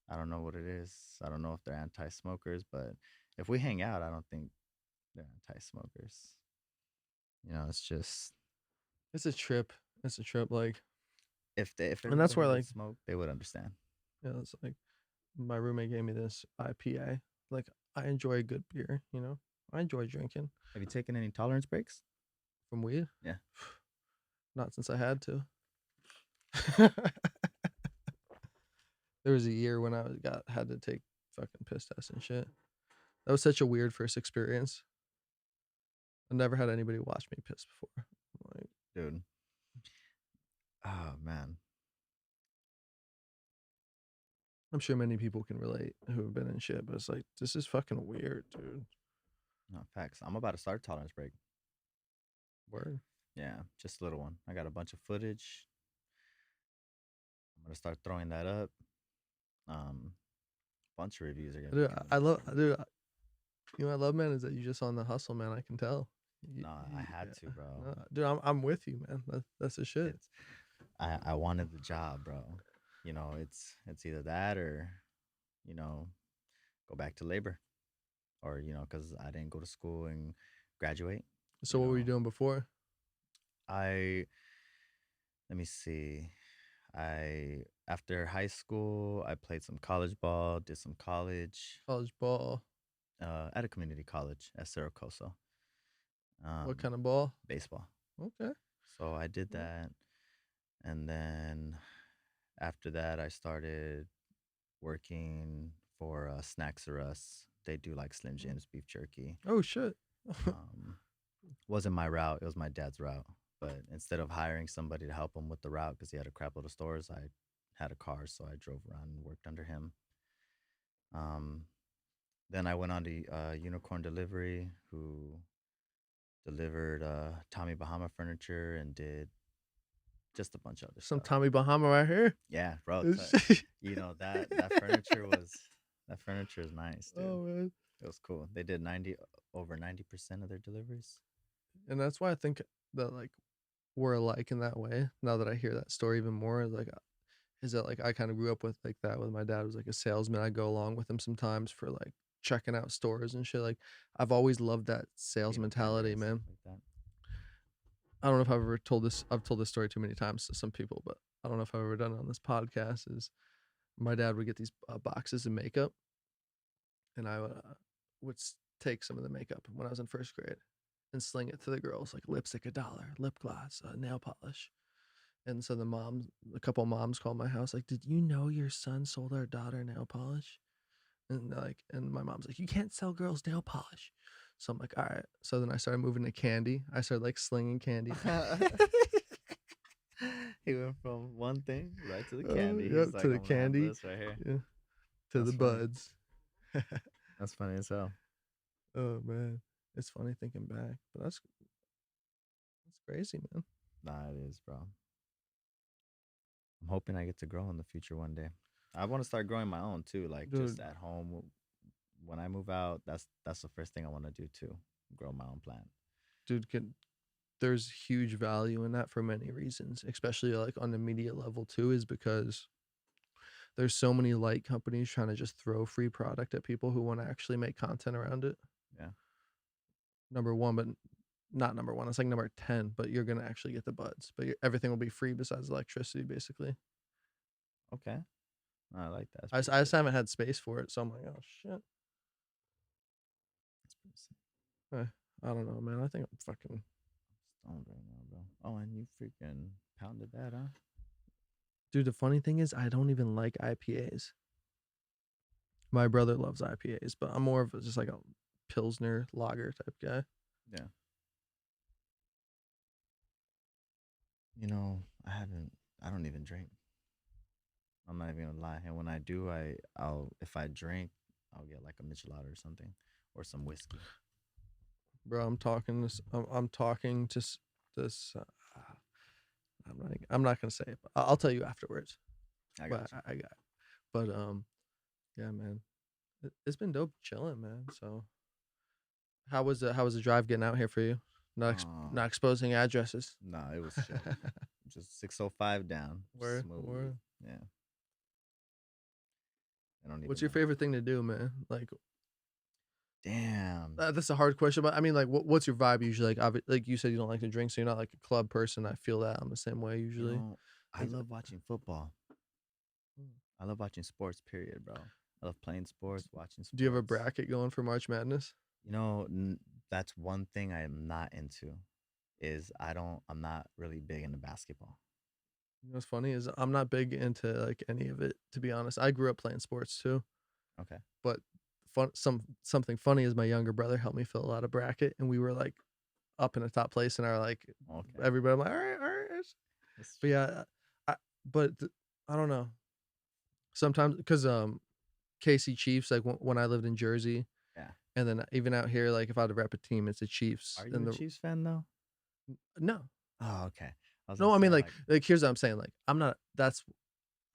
I don't know what it is. I don't know if they're anti-smokers, but if we hang out, I don't think they're anti-smokers. It's just It's a trip. It's a trip. Like, if and that's everybody where would like, smoke, they would understand. it's like my roommate gave me this IPA. Like, I enjoy a good beer. I enjoy drinking Have you taken any tolerance breaks? from weed. Yeah. Not since I had to. There was a year when I had to take fucking piss tests and shit. That was such a weird first experience. I never had anybody watch me piss before. Like, Dude. Oh man. I'm sure many people can relate who have been in shit, but it's like, this is fucking weird, dude. No facts. I'm about to start a tolerance break. Word. Yeah, just a little one. I got a bunch of footage. I'm gonna start throwing that up. Bunch of reviews are gonna be Dude, coming I up love, soon. dude. What I love, man, is that you just on the hustle, man. I can tell. No, I had to, bro. Dude, I'm with you, man. That's the shit. I wanted the job, bro. It's either that or, go back to labor, or because I didn't go to school and graduate. So you what were you know, doing before? I let me see. I After high school, I played some college ball, did some college College ball. at a community college at Saracoso. What Um, kind of ball? Baseball. Okay. So I did Yeah. that, and then after that, I started working for Snacks or Us. They do like Slim Jim's beef jerky. Oh shit. Um, wasn't my route; it was my dad's route. But instead of hiring somebody to help him with the route because he had a crap load of stores, I had a car, so I drove around and worked under him. Um, then I went on to Unicorn Delivery, who delivered Tommy Bahama furniture and did just a bunch of other Some stuff. Tommy Bahama right here. Yeah, bro. That furniture is nice, dude. Oh man. It was cool. They did over 90% of their deliveries. And that's why I think that like we're alike in that way. Now that I hear that story even more, like, is that like I kind of grew up with like that with my dad was like a salesman. I go along with him sometimes for like checking out stores and shit. Like, I've always loved that sales Being a vendor mentality, and man. stuff like that. I don't know if I've ever told this. I've told this story too many times to some people, but I don't know if I've ever done it on this podcast. Is my dad would get these boxes of makeup, and I would take some of the makeup when I was in first grade and sling it to the girls, like lipstick $1, lip gloss, nail polish. And so a couple moms called my house, like, "Did you know your son sold our daughter nail polish?" And my mom's like, "You can't sell girls nail polish." So I'm like, "All right." So then I started moving to candy. I started like slinging candy. He went from one thing right to the candy. Yep, He's like, to the I'm gonna handle candy. this right here. Yeah, to That's the funny. buds. That's funny as hell. Oh man, it's funny thinking back, but that's crazy, man. Nah, it is, bro. I'm hoping I get to grow in the future one day. I want to start growing my own too, like just Dude, at home. When I move out, that's the first thing I want to do too. Grow my own plant. dude, there's huge value in that for many reasons, especially like on the media level too, is because there's so many light companies trying to just throw free product at people who want to actually make content around it. Yeah. Number one, but not number one. It's like number 10, but you're gonna actually get the buds. But everything will be free besides electricity, basically. Okay. I like that. That's I just, pretty I just sick. haven't had space for it, so I'm like, oh shit. That's pretty sick. I don't know, man. I think I'm fucking. Stoned right now, bro. Oh, and you freaking pounded that, huh? Dude, the funny thing is, I don't even like IPAs. My brother loves IPAs, but I'm more of just like a Pilsner lager type guy. Yeah. I don't even drink. I'm not even gonna lie. And when I do, if I drink, I'll get like a michelada or something, or some whiskey. Bro, I'm talking this. I'm talking to this. I'm not gonna say it, but I'll tell you afterwards. I But got you. I got. But yeah, man, it's been dope chilling, man. So How was the drive getting out here for you? Not exposing addresses. No, it was chill. Just 605 down. Where Smooth. Yeah. I don't what's even your know. favorite thing to do, man? Like Damn. that's a hard question, but I mean, like, what's your vibe usually? Like, like you said, you don't like to drink, so you're not like a club person. I feel that I'm the same way You usually. know, I love watching football. I love watching sports, period, bro. I love playing sports, watching Do you have a sports. bracket going for March Madness? You know, that's one thing I am not into. I'm not really big into basketball. You know what's funny is I'm not big into like any of it, to be honest. I grew up playing sports too, Okay. but something funny is my younger brother helped me fill out a bracket, and we were like up in the top place in our like Okay. everybody. I'm like, all right. But yeah, I but I don't know. Sometimes because KC Chiefs, like when I lived in Jersey, Yeah. and then even out here, like if I had to rep a team, it's the Chiefs. Are you And a Chiefs fan though? no, Oh, okay. I was no, gonna I mean say like here's what I'm saying. Like I'm not. That's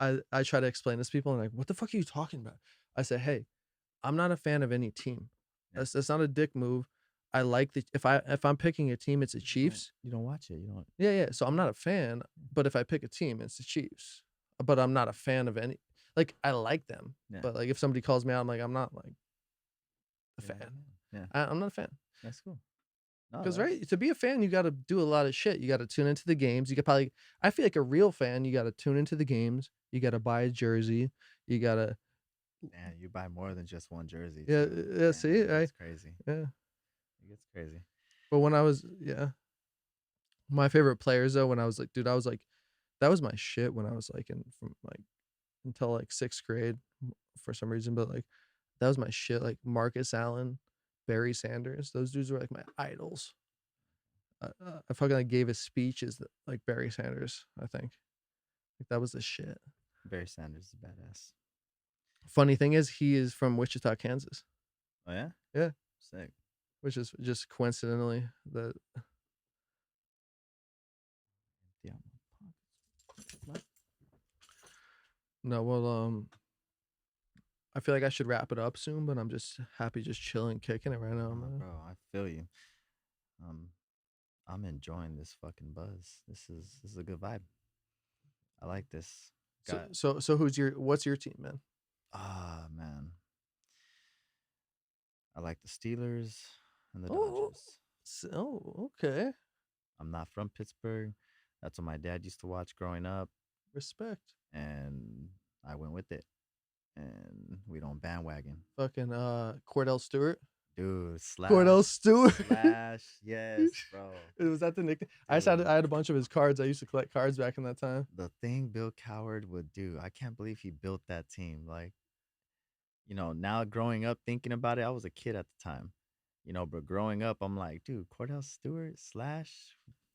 I try to explain this to people and like, what the fuck are you talking about? I say, hey, I'm not a fan of any team. Yeah. That's not a dick move. I like the if I'm picking a team, it's the Chiefs. You don't watch it. You don't. Yeah. So I'm not a fan, but if I pick a team, it's the Chiefs. But I'm not a fan of any. Like I like them, Yeah. but like if somebody calls me out, I'm like I'm not like a You're not fan. Yeah. I'm not a fan. That's cool. No, Because that's- right, to be a fan, you got to do a lot of shit. You got to tune into the games. You could probably, I feel like a real fan, you got to tune into the games. You got to buy a jersey. You got to, Man, you buy more than just one jersey. yeah, too. yeah. See, It's right? crazy. Yeah. It gets crazy. But when I was, yeah, my favorite players though, when I was like, dude, I was like, that was my shit when I was like from like until like sixth grade for some reason. But like, that was my shit. Like Marcus Allen, Barry Sanders, those dudes were like my idols. I fucking like gave a speech as like Barry Sanders, I think. Like that was the shit. Barry Sanders is badass. Funny thing is, he is from Wichita, Kansas, Oh yeah. Yeah. Sick. which is just coincidentally the Yeah. no. Well, I feel like I should wrap it up soon, but I'm just happy, just chilling, kicking it right now, man. Bro, I feel you. I'm enjoying this fucking buzz. This is a good vibe. I like this. So what's your team, man? Man. I like the Steelers and the Oh, Dodgers. Okay. I'm not from Pittsburgh. That's what my dad used to watch growing up, Respect. and I went with it. And we don't bandwagon. Fucking Cordell Stewart. Dude, Cordell Stewart. Slash, yes, bro. Was that the nickname? I Dude. had a bunch of his cards. I used to collect cards back in that time. The thing Bill Coward would do, I can't believe he built that team. Like, now growing up thinking about it, I was a kid at the time. But growing up, I'm like, dude, Cordell Stewart, Slash,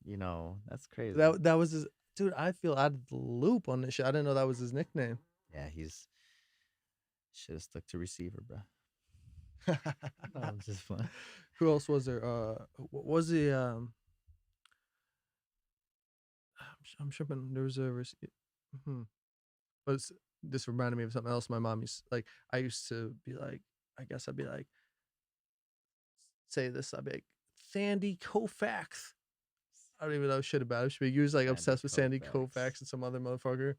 that's crazy. That was his dude. I feel out of the loop on this shit. I didn't know that was his nickname. Yeah, he's should have stuck to receiver, bro. No, I'm just fun. Who else was there? What was the I'm tripping. There was a but this reminded me of something else. My mom I used to be like, I guess I'd be like, say this. I'd be like, Sandy Koufax. I don't even know shit about it. You was like obsessed with Sandy Koufax and some other motherfucker.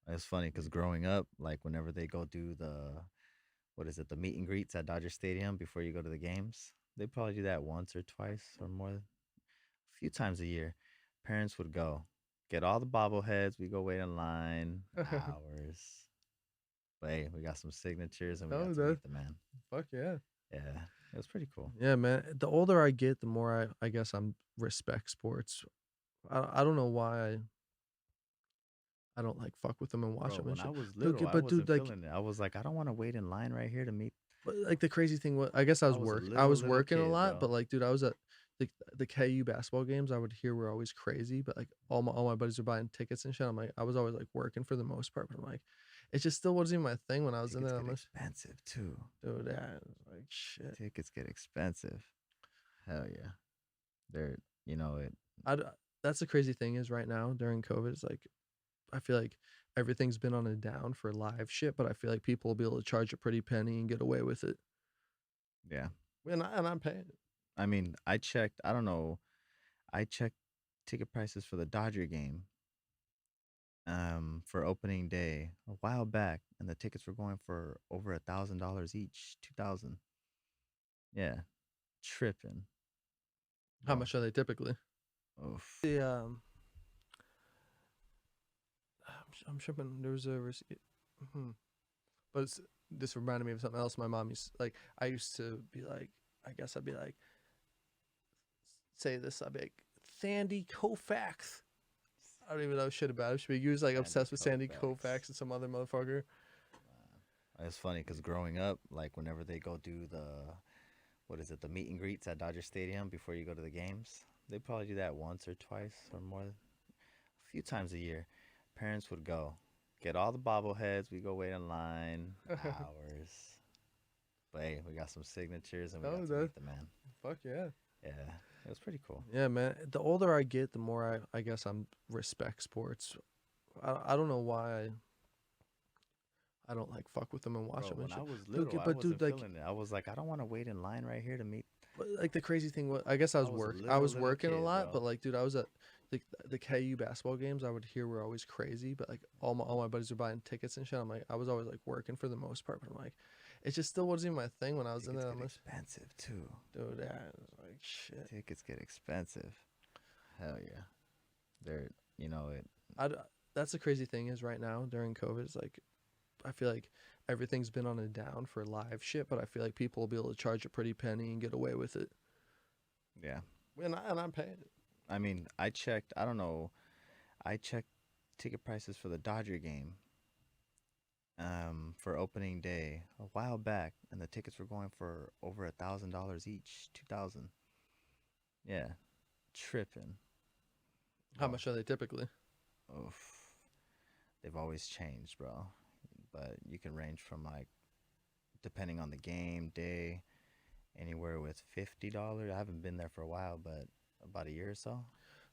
It's funny because growing up, like whenever they go do the meet and greets at Dodger Stadium before you go to the games, they probably do that once or twice or more, a few times a year. Parents would go get all the bobbleheads. We go wait in line hours. But hey, we got some signatures and we got to meet the man. Fuck yeah. Yeah, it was pretty cool. Yeah, man. The older I get, the more I guess I'm respect sports. I don't know why I don't like fuck with them and watch them and When shit. I was little, I wasn't feeling it. I was like, I don't want to wait in line right here to meet. But like the crazy thing was, I guess I was working. I was working a lot, bro. but like, dude, I was at the KU basketball games. I would hear were always crazy, but like all my buddies were buying tickets and shit. I'm like, I was always like working for the most part, but I'm like, it just still wasn't even my thing when I was in there. I'm like, expensive too, dude. Yeah, like shit. Tickets get expensive. Hell yeah, they're it. That's the crazy thing is right now during COVID, it's like I feel like everything's been on a down for live shit, but I feel like people will be able to charge a pretty penny and get away with it. Yeah, And I'm paying. I mean, I checked. I don't know. I checked ticket prices for the Dodger game for opening day a while back, and the tickets were going for over $1,000 each, 2,000. Yeah, tripping, How bro. much are they typically? Oof. The I'm shipping. There was a receipt. Hmm. But this reminded me of something else. My mom used like I used to be like. I guess I'd be like say this. I'd be like Sandy Koufax. I don't even know shit about it. You was like Sandy obsessed with Sandy Koufax. Koufax and some other motherfucker. It's funny because growing up, like whenever they go do what is it, the meet and greets at Dodger Stadium before you go to the games, they probably do that once or twice or more, a few times a year. Parents would go get all the bobbleheads. We go wait in line hours. But hey, we got some signatures and we Oh, got to that meet the man. fuck yeah. Yeah, it was pretty cool. Yeah, man. The older I get, the more I guess I'm respect sports. I don't know why I don't like fuck with them and watch Bro, them and when I shit. was Dude, little, I but dude, wasn't like, feeling it. I was like, I don't want to wait in line right here to meet. but like the crazy thing was, I guess I was a I was little working a kid, lot, but bro. like, dude, I was at the KU basketball games. I would hear were always crazy, but like all my buddies were buying tickets and shit. I'm like, I was always like working for the most part, but I'm like, it just still wasn't even my thing when I was in Tickets there. get I'm like, expensive too. dude, yeah, I was like shit. Tickets get expensive. Hell yeah. They're, you know, it. I d- that's the crazy thing is right now during COVID, it's like I feel like everything's been on a down for live shit, but I feel like people will be able to charge a pretty penny and get away with it. Yeah. And I'm paying it. I mean, I checked. I don't know. I checked ticket prices for the Dodger game for opening day a while back, and the tickets were going for over $1,000 each, 2,000. Yeah, tripping, How bro. much are they typically? Oof. They've always changed, bro. But you can range from like, depending on the game, day, anywhere with $50. I haven't been there for a while, but about a year or so.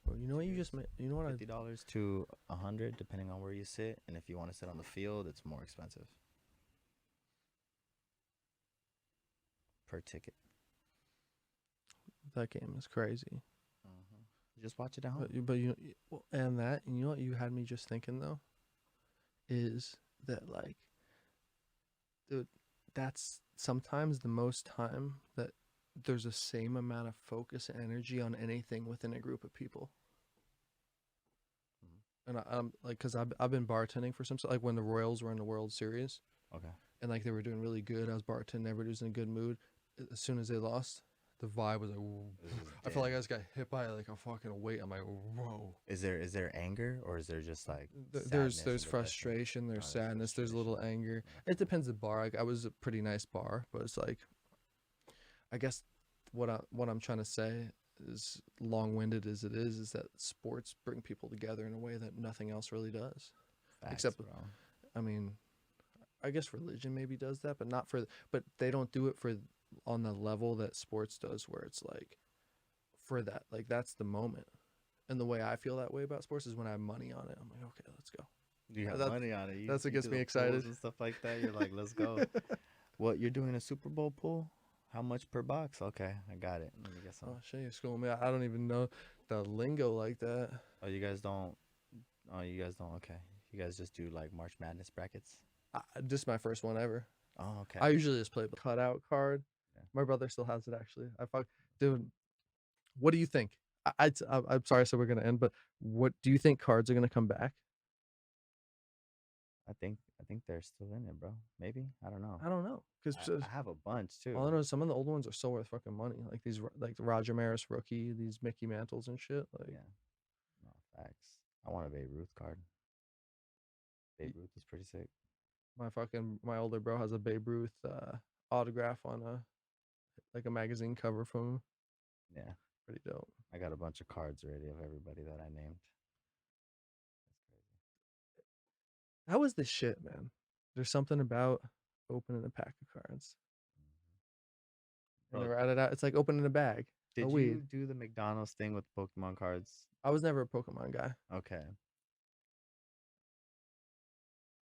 Well, you know what 2 years. you know what $50 to 100, depending on where you sit, and if you want to sit on the field, it's more expensive per ticket. that game is crazy. Just watch it at home. But well, and you know what you had me just thinking though is that like, dude, that's sometimes the most time that there's the same amount of focus and energy on anything within a group of people. Mhm. And I'm like, cause I've been bartending for some like when the Royals were in the World Series Okay. and like they were doing really good. I was bartending, everybody was in a good mood. As soon as they lost, the vibe was like, whoa. This is I felt like dead. I just got hit by like a fucking weight. I'm like, whoa. Is there anger or is there just like There's sadness and depression? frustration, there's Oh, there's sadness, there's a little frustration. anger. It Okay. depends the bar. Like I was a pretty nice bar, but it's like I guess what I'm trying to say is long-winded as it is that sports bring people together in a way that nothing else really does. Facts, Except bro. I mean, I guess religion maybe does that, but not for but they don't do it for on the level that sports does where it's like for that like that's the moment. And the way I feel that way about sports is when I have money on it. I'm like, okay, let's go. You have That's money on it. You that's what you gets do me the excited. pools and stuff like that. You're like, let's go. What, you're doing a Super Bowl pool? How much per box? Okay, I got it. Let me get some. Oh shit, you're schooling me. I don't even know the lingo like that. Oh, you guys don't. Oh, you guys don't. Okay, you guys just do like March Madness brackets. This is my first one ever. Oh, okay. I usually just play the cutout card. Yeah. My brother still has it actually. Dude. What do you think? I'm sorry, so we're gonna end, but what do you think cards are gonna come back? I think they're still in it, bro. Maybe I don't know. I don't know because I have a bunch too. all I know is some of the old ones are still worth fucking money. Like these, like the Roger Maris rookie, these Mickey Mantles and shit. Like Yeah, no facts. I want a Babe Ruth card. y- Babe Ruth is pretty sick. my older bro has a Babe Ruth autograph on a like a magazine cover from him. Yeah, Pretty dope. I got a bunch of cards already of everybody that I named. That's That was the shit, man. There's something about opening a pack of cards and crazy. they Bro, write it out. It's like opening a bag of did weed. you do the McDonald's thing with Pokemon cards? I was never a Pokemon guy. Okay,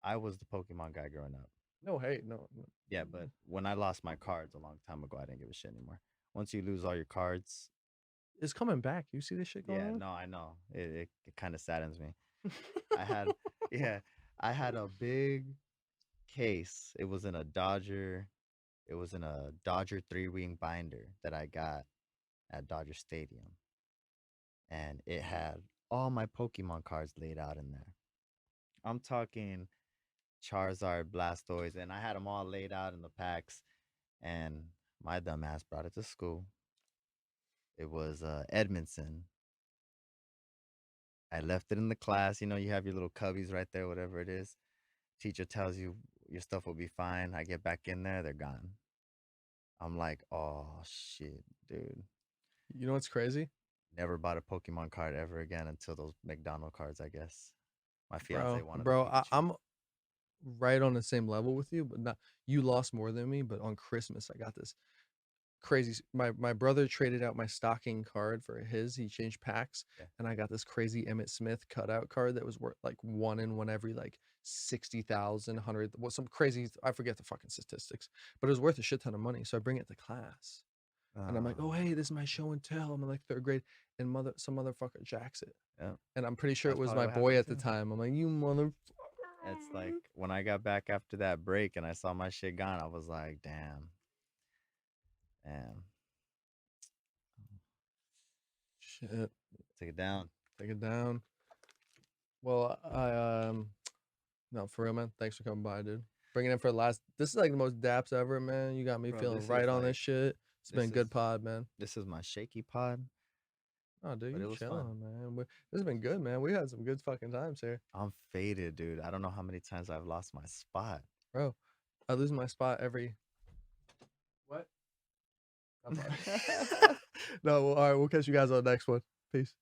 I was the Pokemon guy growing up. No hate, no. Yeah, but when I lost my cards a long time ago, I didn't give a shit anymore. Once you lose all your cards, It's coming back. You see this shit going yeah, on? no, I know. It kind of saddens me. I had, yeah, I had a big case. It was in a Dodger. It was in a Dodger three-ring binder that I got at Dodger Stadium, and it had all my Pokemon cards laid out in there. I'm talking Charizard, Blastoise, and I had them all laid out in the packs. And my dumb ass brought it to school. It was Edmondson. I left it in the class. You know, you have your little cubbies right there, whatever it is. Teacher tells you your stuff will be fine. I get back in there, they're gone. I'm like, oh shit, dude. You know what's crazy? Never bought a Pokemon card ever again until those McDonald cards, I guess. My fiance Bro, wanted a bro, Pikachu. I'm right on the same level with you, but not you lost more than me, but on Christmas I got this crazy my brother traded out my stocking card for his. He changed packs Yeah. and I got this crazy Emmett Smith cutout card that was worth like one in one every like 60,000, 100, what some crazy, I forget the fucking statistics, but it was worth a shit ton of money. So I bring it to class and I'm like, oh hey, this is my show and tell. I'm in like third grade and some motherfucker jacks it. Yeah. And I'm pretty sure That's it was probably my what boy happened at the too. time. I'm like, you mother. It's like when I got back after that break and I saw my shit gone, I was like, damn. Damn. Shit. Take it down. Take it down. Well, I no, for real, man. Thanks for coming by, dude. Bringing in for the last. This is like the most daps ever, man. You got me Bro, feeling this right is on this like shit. It's been this a good is pod, man. this is my shaky pod, Oh, dude, but you it was fun. chilling, man. This has been good, man. We had some good fucking times here, I'm faded, dude. I don't know how many times I've lost my spot. bro. I lose my spot every. What? I'm sorry. No, well, all right. We'll catch you guys on the next one. Peace.